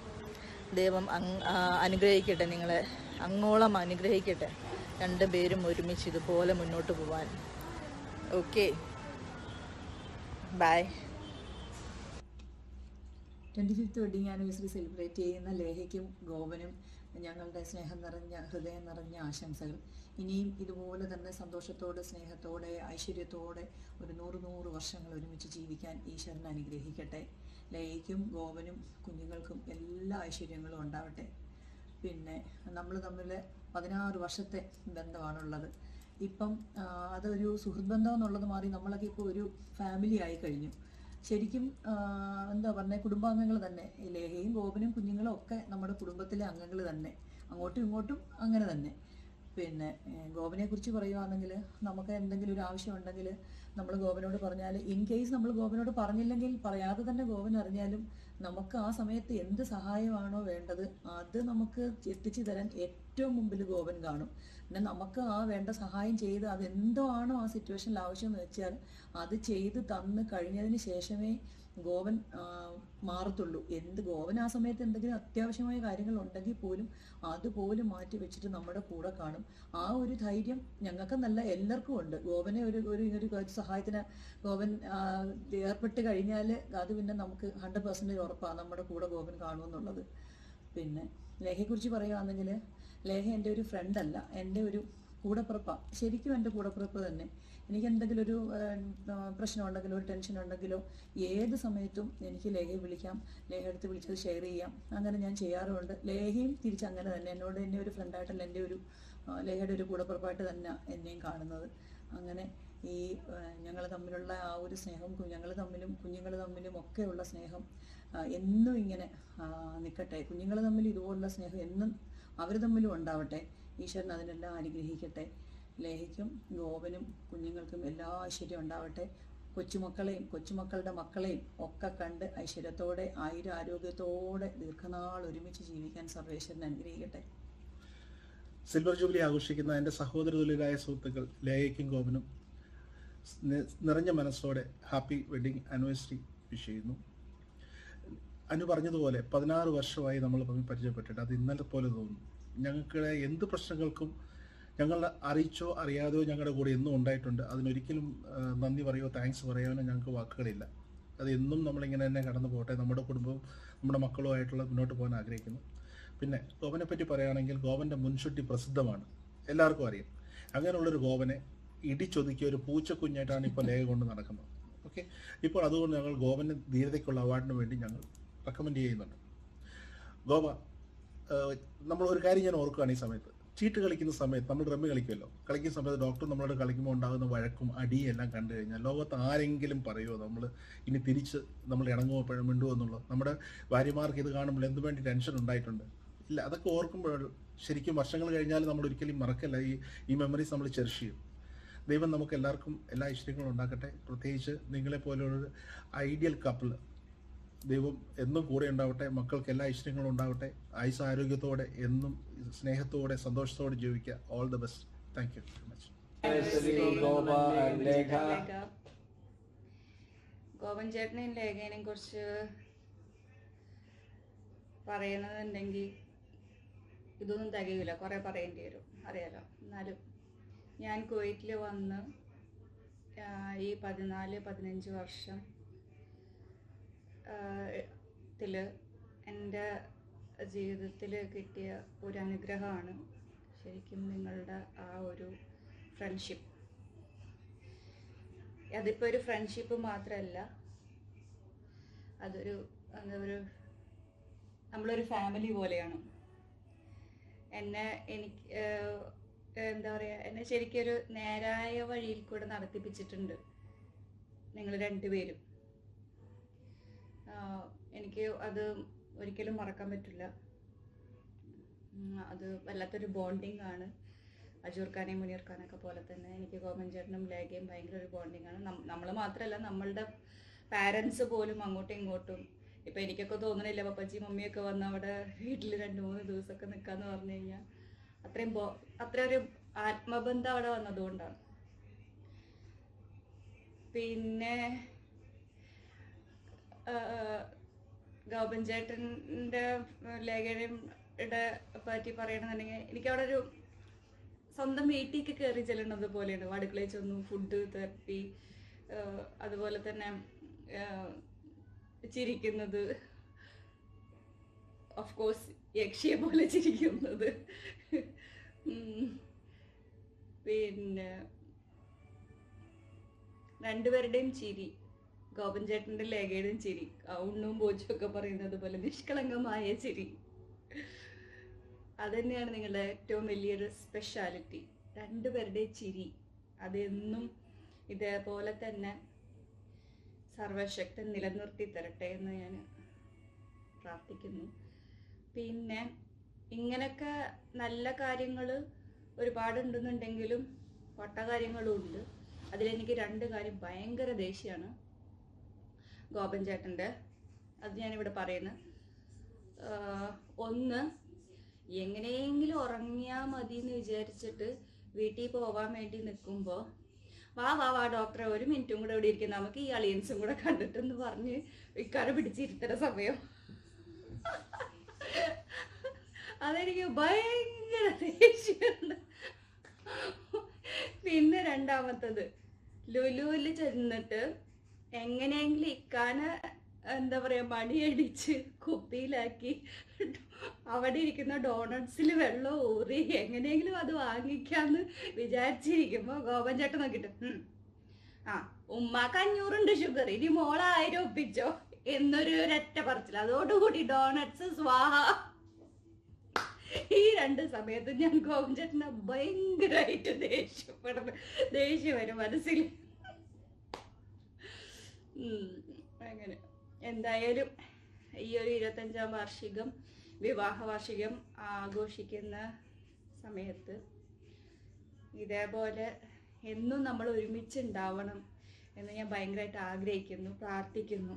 Speaker 9: ദൈവം അനുഗ്രഹിക്കട്ടെ, നിങ്ങളെ അങ്ങോളം അനുഗ്രഹിക്കട്ടെ. രണ്ടുപേരും ഒരുമിച്ച് ഇതുപോലെ മുന്നോട്ട് പോവാൻ. Okay, bye.
Speaker 4: 25th wedding anniversary celebrate ചെയ്യുന്ന ലേഹയ്ക്കും ഗോപനും ഞങ്ങളുടെ സ്നേഹം നിറഞ്ഞ ഹൃദയം നിറഞ്ഞ ആശംസകൾ. ഇനിയും ഇതുപോലെ തന്നെ സന്തോഷത്തോടെ സ്നേഹത്തോടെ ഐശ്വര്യത്തോടെ ഒരു 100 വർഷങ്ങൾ ഒരുമിച്ച് ജീവിക്കാൻ ഈശ്വരൻ അനുഗ്രഹിക്കട്ടെ. ലേഹയ്ക്കും ഗോപനും കുഞ്ഞുങ്ങൾക്കും എല്ലാ ഐശ്വര്യങ്ങളും ഉണ്ടാവട്ടെ. പിന്നെ നമ്മൾ തമ്മിൽ 16 വർഷത്തെ ബന്ധമാണുള്ളത്. ഇപ്പം അതൊരു സുഹൃത്ത് ബന്ധം എന്നുള്ളത് മാറി നമ്മളൊക്കെ ഇപ്പോൾ ഒരു ഫാമിലി ആയി കഴിഞ്ഞു. ശരിക്കും എന്താ പറഞ്ഞ കുടുംബാംഗങ്ങൾ തന്നെ. ലേഹയും ഗോപനും കുഞ്ഞുങ്ങളും ഒക്കെ നമ്മുടെ കുടുംബത്തിലെ അംഗങ്ങൾ തന്നെ, അങ്ങോട്ടും ഇങ്ങോട്ടും അങ്ങനെ തന്നെ. പിന്നെ ഗോപനെ കുറിച്ച് പറയുകയാണെങ്കിൽ നമുക്ക് എന്തെങ്കിലും ഒരു ആവശ്യം ഉണ്ടെങ്കിൽ നമ്മൾ ഗോപനോട് പറഞ്ഞാൽ, ഇൻ കേസ് നമ്മൾ ഗോപനോട് പറഞ്ഞില്ലെങ്കിൽ പറയാതെ തന്നെ ഗോപൻ അറിഞ്ഞാലും നമുക്ക് ആ സമയത്ത് എന്ത് സഹായമാണോ വേണ്ടത് അത് നമുക്ക് എത്തിച്ചു തരാൻ ഏറ്റവും മുമ്പിൽ ഗോപൻ കാണും. പിന്നെ നമുക്ക് ആ വേണ്ട സഹായം ചെയ്ത് അതെന്തോ ആണോ ആ സിറ്റുവേഷനിൽ ആവശ്യമെന്ന് വെച്ചാൽ അത് ചെയ്ത് തന്ന് കഴിഞ്ഞതിന് ശേഷമേ ഗോപൻ മാറത്തുള്ളൂ. ഗോപൻ ആ സമയത്ത് എന്തെങ്കിലും അത്യാവശ്യമായ കാര്യങ്ങൾ ഉണ്ടെങ്കിൽ പോലും അതുപോലും മാറ്റി വെച്ചിട്ട് നമ്മുടെ കൂടെ കാണും. ആ ഒരു ധൈര്യം ഞങ്ങൾക്കെന്നല്ല എല്ലാവർക്കും ഉണ്ട്. ഗോപനെ ഒരു സഹായത്തിന് ഗോപൻ ഏർപ്പെട്ട് കഴിഞ്ഞാൽ അത് പിന്നെ നമുക്ക് 100% ഉറപ്പാണ് നമ്മുടെ കൂടെ ഗോപൻ കാണുമെന്നുള്ളത്. പിന്നെ ലേഹയെക്കുറിച്ച് പറയുകയാണെങ്കിൽ ലേഹ എൻ്റെ ഒരു ഫ്രണ്ടല്ല, എൻ്റെ ഒരു കൂടപ്പിറപ്പാണ്. ശരിക്കും എൻ്റെ കൂടപ്പിറപ്പ് തന്നെ. എനിക്ക് എന്തെങ്കിലും ഒരു പ്രശ്നം ഉണ്ടെങ്കിലോ ഒരു ടെൻഷൻ ഉണ്ടെങ്കിലോ ഏത് സമയത്തും എനിക്ക് ലേഹയെ വിളിക്കാം, ലേഹ എടുത്ത് വിളിച്ചത് ഷെയർ ചെയ്യാം. അങ്ങനെ ഞാൻ ചെയ്യാറുമുണ്ട്. ലേഹയും തിരിച്ചങ്ങനെ തന്നെ എന്നോട് എന്നെ ഒരു ഫ്രണ്ടായിട്ടല്ല, എൻ്റെ ഒരു ലേഹയുടെ ഒരു കൂടപ്പിറപ്പായിട്ട് തന്നെ എന്നെയും കാണുന്നത്. അങ്ങനെ ഈ ഞങ്ങൾ തമ്മിലുള്ള ആ ഒരു സ്നേഹം, ഞങ്ങൾ തമ്മിലും കുഞ്ഞുങ്ങൾ തമ്മിലും ഒക്കെയുള്ള സ്നേഹം എന്നും ഇങ്ങനെ നിൽക്കട്ടെ. കുഞ്ഞുങ്ങൾ തമ്മിൽ ഇതുപോലുള്ള സ്നേഹം എന്നും അവർ തമ്മിലും ഉണ്ടാവട്ടെ. ഈശ്വരൻ അതിനെല്ലാം അനുഗ്രഹിക്കട്ടെ. ലേഹയ്ക്കും ഗോപനും കുഞ്ഞുങ്ങൾക്കും എല്ലാ ഐശ്വര്യം ഉണ്ടാവട്ടെ. കൊച്ചുമക്കളെയും കൊച്ചുമക്കളുടെ മക്കളെയും ഒക്കെ കണ്ട് ഐശ്വര്യത്തോടെ ആരോഗ്യത്തോടെ ദീർഘനാൾ ഒരുമിച്ച് ജീവിക്കാൻ സർവേശ്വരൻ അനുഗ്രഹിക്കട്ടെ.
Speaker 1: സിൽവർ ജൂബിലി ആഘോഷിക്കുന്ന എൻ്റെ സഹോദര തുല്യരായ സുഹൃത്തുക്കൾ ലേഹയ്ക്കും ഗോപനും നിറഞ്ഞ മനസ്സോടെ ഹാപ്പി വെഡിങ് ആനിവേഴ്സറി വിഷ് ചെയ്യുന്നു. അനു പറഞ്ഞതുപോലെ 16 വർഷമായി നമ്മൾ തമ്മിൽ പരിചയപ്പെട്ടിട്ട് അത് ഇന്നലെ പോലെ തോന്നുന്നു. ഞങ്ങൾക്ക് എന്ത് പ്രശ്നങ്ങൾക്കും ഞങ്ങൾ അറിയിച്ചോ അറിയാതെയോ ഞങ്ങളുടെ കൂടെ എന്നും ഉണ്ടായിട്ടുണ്ട്. അതിനൊരിക്കലും നന്ദി പറയുമോ താങ്ക്സ് പറയാനോ ഞങ്ങൾക്ക് വാക്കുകളില്ല. അത് എന്നും നമ്മളിങ്ങനെ തന്നെ കടന്നു പോകട്ടെ. നമ്മുടെ കുടുംബവും നമ്മുടെ മക്കളുമായിട്ടുള്ള മുന്നോട്ട് പോകാൻ ആഗ്രഹിക്കുന്നു. പിന്നെ ഗോപനെ പറ്റി പറയുകയാണെങ്കിൽ ഗോപൻ്റെ മുൻഷുട്ടി പ്രസിദ്ധമാണ്, എല്ലാവർക്കും അറിയാം. അങ്ങനെയുള്ളൊരു ഗോപനെ ഇടിച്ചൊതുക്കിയ ഒരു പൂച്ചക്കുഞ്ഞായിട്ടാണ് ഇപ്പോൾ ലേഖ കൊണ്ട് നടക്കുന്നത്. ഓക്കെ, ഇപ്പോൾ അതുകൊണ്ട് ഞങ്ങൾ ഗോപന് ധീരതയ്ക്കുള്ള അവാർഡിന് വേണ്ടി ഞങ്ങൾ റെക്കമെൻഡ് ചെയ്യുന്നുണ്ട്. ഗോപ, നമ്മൾ ഒരു കാര്യം ഞാൻ ഓർക്കുകയാണ്. ഈ സമയത്ത് ചീട്ട് കളിക്കുന്ന സമയത്ത് നമ്മൾ റമ്മി കളിക്കുമല്ലോ, കളിക്കുന്ന സമയത്ത് ഡോക്ടർ നമ്മളോട് കളിക്കുമ്പോൾ ഉണ്ടാകുന്ന വഴക്കും അടിയും എല്ലാം കണ്ടു കഴിഞ്ഞാൽ ലോകത്ത് ആരെങ്കിലും പറയുമോ നമ്മൾ ഇനി തിരിച്ച് നമ്മൾ ഇണങ്ങുമോ മിണ്ടുമോ എന്നുള്ളത്? നമ്മുടെ ഭാര്യമാർക്ക് ഇത് കാണുമ്പോൾ എന്ത് വേണ്ടി ടെൻഷൻ ഉണ്ടായിട്ടുണ്ട്? ഇല്ല, അതൊക്കെ ഓർക്കുമ്പോൾ ശരിക്കും വർഷങ്ങൾ കഴിഞ്ഞാൽ നമ്മൾ ഒരിക്കലും മറക്കല്ല. ഈ മെമ്മറീസ് നമ്മൾ ചെറിഷ് ചെയ്യും. ദൈവം നമുക്ക് എല്ലാവർക്കും എല്ലാ ഐശ്വര്യങ്ങളും ഉണ്ടാക്കട്ടെ. പ്രത്യേകിച്ച് നിങ്ങളെപ്പോലുള്ളൊരു ഐഡിയൽ കപ്പിൾ ദൈവം എന്നും കൂടെ ഉണ്ടാവട്ടെ. മക്കൾക്ക് എല്ലാ ഐശ്വര്യങ്ങളും ഉണ്ടാവട്ടെ. ആയുസ് ആരോഗ്യത്തോടെ എന്നും സ്നേഹത്തോടെ സന്തോഷത്തോടെ ജീവിക്കുക. All the best. Thank you very much.
Speaker 5: Gopan ചേട്ടനെയും ലേഖനെയും കുറിച്ച് പറയണമെന്നുണ്ടെങ്കിൽ ഇതൊന്നും തികയില്ല, കുറേ പറയേണ്ടി വരും, അറിയാലോ. എന്നാലും ഞാൻ കുവൈറ്റിൽ വന്ന് ഈ 14-15 വർഷം എൻ്റെ ജീവിതത്തിൽ കിട്ടിയ ഒരു അനുഗ്രഹമാണ് ശരിക്കും നിങ്ങളുടെ ആ ഒരു ഫ്രണ്ട്ഷിപ്പ്. അതിപ്പോൾ ഒരു ഫ്രണ്ട്ഷിപ്പ് മാത്രമല്ല, അതൊരു നമ്മളൊരു ഫാമിലി പോലെയാണ്. എനിക്ക് എന്താ പറയുക, എന്നെ ശരിക്കും ഒരു നേരായ വഴിയിൽ കൂടെ നടത്തിപ്പിച്ചിട്ടുണ്ട് നിങ്ങൾ രണ്ടുപേരും. എനിക്ക് അത് ഒരിക്കലും മറക്കാൻ പറ്റില്ല. അത് വല്ലാത്തൊരു ബോണ്ടിങ് ആണ്. അജൂർ ഖാനെയും മുനീർ ഖാനൊക്കെ പോലെ തന്നെ എനിക്ക് ഗോപൻ ചേട്ടനും ലേഖയും ഭയങ്കര ഒരു ബോണ്ടിങ് ആണ്. നമ്മൾ മാത്രമല്ല, നമ്മളുടെ പാരൻസ് പോലും അങ്ങോട്ടും ഇങ്ങോട്ടും. ഇപ്പം എനിക്കൊക്കെ തോന്നണില്ല, പപ്പച്ചി മമ്മിയൊക്കെ വന്ന് അവിടെ വീട്ടിൽ 2-3 ദിവസമൊക്കെ നിൽക്കാന്ന് പറഞ്ഞു കഴിഞ്ഞാൽ അത്ര ഒരു ആത്മബന്ധം അവിടെ വന്നതുകൊണ്ടാണ്. പിന്നെ ഗോപൻ ചേട്ടൻ്റെ ലേഖയുടെ പറ്റി പറയണമെന്നുണ്ടെങ്കിൽ എനിക്കവിടെ ഒരു സ്വന്തം വീട്ടിലേക്ക് കയറി ചെല്ലുന്നത് പോലെയാണ്. അടുക്കളയിൽ ചെന്നു ഫുഡ് തപ്പി, അതുപോലെ തന്നെ ചിരിക്കുന്നത്, ഓഫ് കോഴ്സ് യക്ഷിയെ പോലെ ചിരിക്കുന്നത്. പിന്നെ രണ്ടുപേരുടെയും ചിരി, ഗോപൻ ചേട്ടൻ്റെ ലേഖയുടെയും ചിരി, ഉണ്ണും പോച്ചും ഒക്കെ പറയുന്നത് പോലെ നിഷ്കളങ്കമായ ചിരി, അതുതന്നെയാണ് നിങ്ങളുടെ ഏറ്റവും വലിയൊരു സ്പെഷ്യാലിറ്റി. രണ്ടുപേരുടെയും ചിരി അതെന്നും ഇതേപോലെ തന്നെ സർവശക്തൻ നിലനിർത്തി തരട്ടെ എന്ന് ഞാൻ പ്രാർത്ഥിക്കുന്നു. പിന്നെ ഇങ്ങനൊക്കെ നല്ല കാര്യങ്ങൾ ഒരുപാടുണ്ടെന്നുണ്ടെങ്കിലും പൊട്ട കാര്യങ്ങളും ഉണ്ട്. അതിലെനിക്ക് 2 കാര്യം ഭയങ്കര ദേഷ്യമാണ് ഗോപൻ ചേട്ടൻ്റെ. അത് ഞാനിവിടെ പറയുന്നത്. ഒന്ന്, എങ്ങനെയെങ്കിലും ഉറങ്ങിയാൽ മതി എന്ന് വിചാരിച്ചിട്ട് വീട്ടിൽ പോവാൻ വേണ്ടി നിൽക്കുമ്പോൾ വാ ഡോക്ടറെ 1 മിനിറ്റും കൂടെ ഇവിടെ ഇരിക്കും, നമുക്ക് ഈ അളിയൻസും കൂടെ കണ്ടിട്ടെന്ന് പറഞ്ഞ് ഇക്കാരെ പിടിച്ചിരുത്തുന്ന സമയം അതെനിക്ക് ഭയങ്കര ദേഷ്യമുണ്ട്. പിന്നെ രണ്ടാമത്തത്, ലുലുവിൽ ചെന്നിട്ട് എങ്ങനെയെങ്കിലും ഇക്കാനെ എന്താ പറയുക മണിയടിച്ച് കുപ്പിയിലാക്കി അവിടെ ഇരിക്കുന്ന ഡോണട്സിൽ വെള്ളം ഊറി എങ്ങനെയെങ്കിലും അത് വാങ്ങിക്കാന്ന് വിചാരിച്ചിരിക്കുമ്പോൾ ഗോപൻ ചേട്ടൻ നോക്കിയിട്ട് ഉമ്മാക്ക് 500 ഷുഗർ, ഇനി മോളെ 1000 ഒപ്പിച്ചോ എന്നൊരു ഒരൊറ്റ പറച്ചില്ല. അതോടുകൂടി ഡോണട്സ് സ്വാഹ. ഈ 2 സമയത്ത് ഞാൻ ഗോപൻ ചേട്ടനെ ഭയങ്കരമായിട്ട് ദേഷ്യം വരും മനസ്സിൽ. അങ്ങനെ എന്തായാലും ഈ ഒരു 25ാം വാർഷികം, വിവാഹ വാർഷികം ആഘോഷിക്കുന്ന സമയത്ത് ഇതേപോലെ എന്നും നമ്മൾ ഒരുമിച്ചുണ്ടാവണം എന്ന് ഞാൻ ഭയങ്കരമായിട്ട് ആഗ്രഹിക്കുന്നു, പ്രാർത്ഥിക്കുന്നു.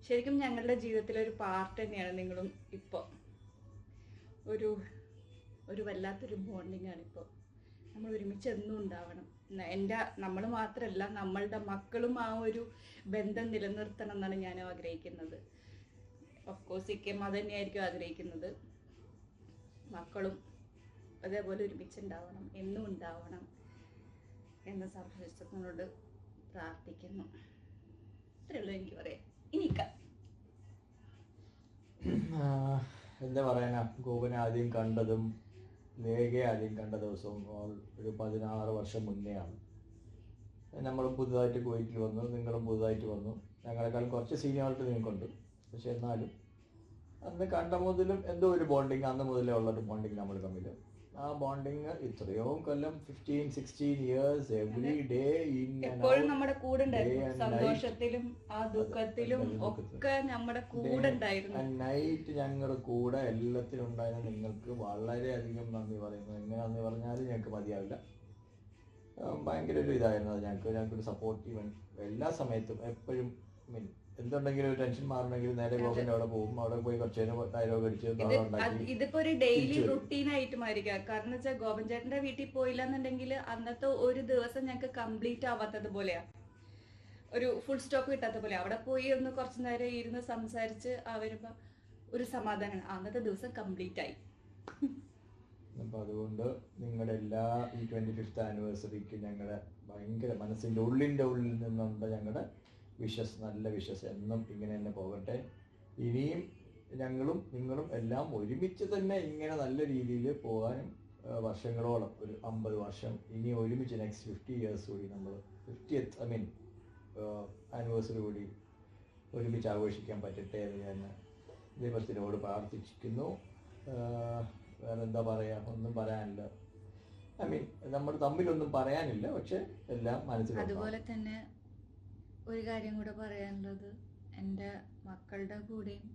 Speaker 5: ശരിക്കും ഞങ്ങളുടെ ജീവിതത്തിലൊരു പാർട്ട് തന്നെയാണ് നിങ്ങളും. ഇപ്പോൾ ഒരു വല്ലാത്തൊരു ബോണ്ടിങ്ങാണ് ഇപ്പോൾ. നമ്മൾ ഒരുമിച്ച് എന്നും ഉണ്ടാവണം. നമ്മൾ മാത്രമല്ല, നമ്മളുടെ മക്കളും ആ ഒരു ബന്ധം നിലനിർത്തണം എന്നാണ് ഞാൻ ആഗ്രഹിക്കുന്നത്. ഓഫ് കോഴ്സ് ഇക്കയും അത് തന്നെയായിരിക്കും ആഗ്രഹിക്കുന്നത്. മക്കളും അതേപോലെ ഒരുമിച്ചുണ്ടാവണം, എന്നും ഉണ്ടാവണം എന്ന് സർവശക്തനോട് പ്രാർത്ഥിക്കുന്നു. അത്രേ ഉള്ളൂ എനിക്ക് പറയാം.
Speaker 7: എന്താ പറയാനാ, ഗോപനെ ആദ്യം കണ്ടതും ലേഖയെ ആദ്യം കണ്ട ദിവസവും ഒരു 16 വർഷം മുന്നെയാണ്. നമ്മളും പുതുതായിട്ട് കുവൈറ്റിൽ വന്നു, നിങ്ങളും പുതുതായിട്ട് വന്നു. ഞങ്ങളെക്കാളും കുറച്ച് സീനിയോറിറ്റി നിങ്ങൾക്കുണ്ട്. പക്ഷെ എന്നാലും അന്ന് കണ്ട മുതലും എന്തോ ഒരു ബോണ്ടിങ് അന്ന് മുതലേ ഉള്ളൊരു ബോണ്ടിങ് നമ്മൾ തമ്മിൽ. ആ ബോണ്ടിങ് ഇത്രയോ കൊല്ലം, 15-16 ഇയേഴ്സ് എവറി ഡേ
Speaker 5: എപ്പോഴും നമ്മുടെ കൂടെ ഉണ്ടായിരുന്നു. സന്തോഷത്തിലും ആ ദുഃഖത്തിലും ഒക്കെ നമ്മുടെ കൂടെ ഉണ്ടായിരുന്നു.
Speaker 7: നൈറ്റ് ഞങ്ങളുടെ കൂടെ എല്ലാത്തിനും ഉണ്ടായിരുന്ന നിങ്ങൾക്ക് വളരെയധികം നന്ദി പറയുന്നു. എങ്ങനെ നന്ദി പറഞ്ഞാലും ഞങ്ങൾക്ക് മതിയാവില്ല. ഭയങ്കര ഒരു ഇതായിരുന്നു അത്. ഞങ്ങൾക്കൊരു സപ്പോർട്ടീവ് എല്ലാ സമയത്തും എപ്പോഴും. എന്തുണ്ടെങ്കിലും ഒരു ടെൻഷൻ മാറണമെങ്കിൽ നേരെ ഗോപന്റെ അവിടെ പോകും. അവിടെ പോയി കുറച്ച് നേരം ഡയലോഗ് അടിച്ച്
Speaker 5: ഇതിപ്പോ ഒരു ഡെയിലി റുട്ടീൻ ആയിട്ട് മാറിക്കുക. കാരണം വെച്ചാൽ ഗോപൻ ചേട്ടന്റെ വീട്ടിൽ പോയില്ല എന്നുണ്ടെങ്കിൽ അന്നത്തെ ഒരു ദിവസം ഞങ്ങൾക്ക് കംപ്ലീറ്റ് ആവാത്തത് പോലെയാ, ഒരു ഫുൾ സ്റ്റോപ്പ് കിട്ടാത്ത പോലെ. അവിടെ പോയി ഒന്ന് കുറച്ചു നേരം ഇരുന്ന് സംസാരിച്ച് വരുമ്പോ ഒരു സമാധാനമാണ്. അന്നത്തെ ദിവസം കംപ്ലീറ്റ് ആയി.
Speaker 7: അപ്പോൾ അതുകൊണ്ട് നിങ്ങളുടെ എല്ലാ ഈ 25th ആനിവേഴ്സറിക്ക് ഞങ്ങളുടെ ഭയങ്കര മനസ്സിൻ്റെ ഉള്ളിൽ നിന്നുണ്ട് ഞങ്ങളുടെ നല്ല വിഷസ് എന്നും ഇങ്ങനെ തന്നെ പോകട്ടെ. ഇനിയും ഞങ്ങളും നിങ്ങളും എല്ലാം ഒരുമിച്ച് തന്നെ ഇങ്ങനെ നല്ല രീതിയിൽ പോകാനും വർഷങ്ങളോളം, ഒരു 50 വർഷം ഇനി ഒരുമിച്ച് നെക്സ്റ്റ് 50 ഇയേഴ്സ് കൂടി നമ്മൾ 50th ആനിവേഴ്സറി കൂടി ഒരുമിച്ച് ആഘോഷിക്കാൻ പറ്റട്ടെ എന്ന് ഞാൻ ദൈവത്തിനോട് പ്രാർത്ഥിക്കുന്നു. വേറെ എന്താ പറയുക, ഒന്നും പറയാനില്ല. ഐ മീൻ നമ്മൾ തമ്മിലൊന്നും പറയാനില്ല, പക്ഷെ എല്ലാം മനസ്സിൽ.
Speaker 5: അതുപോലെ തന്നെ ഒരു കാര്യം കൂടെ പറയാനുള്ളത്, എൻ്റെ മക്കളുടെ കൂടെയും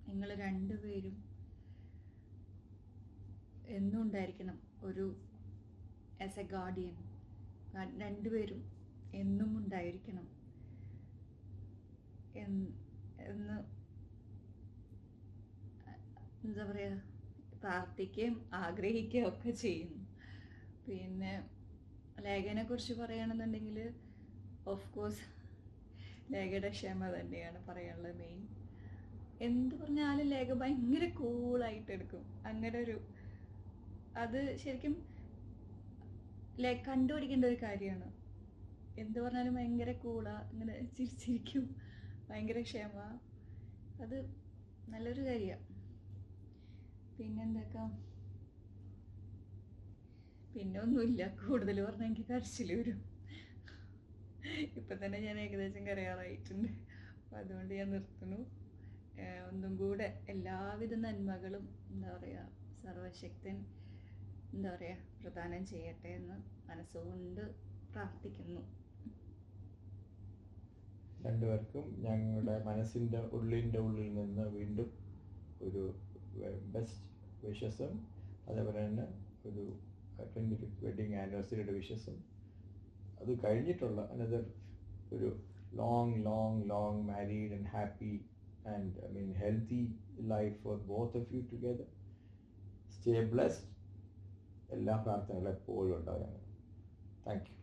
Speaker 5: നിങ്ങൾ രണ്ടുപേരും എന്നും ഉണ്ടായിരിക്കണം. ഒരു ആസ് എ ഗാർഡിയൻ രണ്ടുപേരും എന്നും ഉണ്ടായിരിക്കണം എന്ന് എന്താ പറയുക, പ്രാർത്ഥിക്കുകയും ആഗ്രഹിക്കുകയും ഒക്കെ ചെയ്യുന്നു. പിന്നെ ലേഖനെ കുറിച്ച് പറയുകയാണെന്നുണ്ടെങ്കിൽ ഓഫ് കോഴ്സ് ലേഖയുടെ ക്ഷമ തന്നെയാണ് പറയാനുള്ളത് മെയിൻ. എന്ത് പറഞ്ഞാലും ലേഖ ഭയങ്കര കൂളായിട്ട് എടുക്കും. അങ്ങനെ ഒരു അത് ശരിക്കും കണ്ടുപിടിക്കേണ്ട ഒരു കാര്യമാണ്. എന്ത് പറഞ്ഞാലും ഭയങ്കര കൂളാ, ഇങ്ങനെ ചിരിച്ചിരിക്കും, ഭയങ്കര ക്ഷമ. അത് നല്ലൊരു കാര്യമാണ്. പിന്നെന്തൊക്കെ, പിന്നെ ഒന്നുമില്ല. കൂടുതൽ പറഞ്ഞാൽ എനിക്ക് കരച്ചിൽ വരും. ഇപ്പം തന്നെ ഞാൻ ഏകദേശം കരയാറായിട്ടുണ്ട്. അപ്പം അതുകൊണ്ട് ഞാൻ നിർത്തുന്നു. ഒന്നും കൂടെ എല്ലാവിധ നന്മകളും എന്താ പറയുക സർവശക്തൻ എന്താ പറയുക പ്രദാനം ചെയ്യട്ടെ എന്ന് മനസ്സുകൊണ്ട് പ്രാർത്ഥിക്കുന്നു.
Speaker 7: രണ്ടുപേർക്കും ഞങ്ങളുടെ മനസ്സിൻ്റെ ഉള്ളിൽ നിന്ന് വീണ്ടും ഒരു ബെസ്റ്റ് വിഷസും അതേപോലെ തന്നെ ഒരു 25th വെഡിങ് ആനിവേഴ്സറിയുടെ വിഷസും, അത് കഴിഞ്ഞിട്ടുള്ള അനദർ ഒരു long married and happy and healthy life for both of you together. Stay blessed. എല്ലാ പ്രാർത്ഥനകളും എപ്പോഴും ഉണ്ടാവും. Thank you.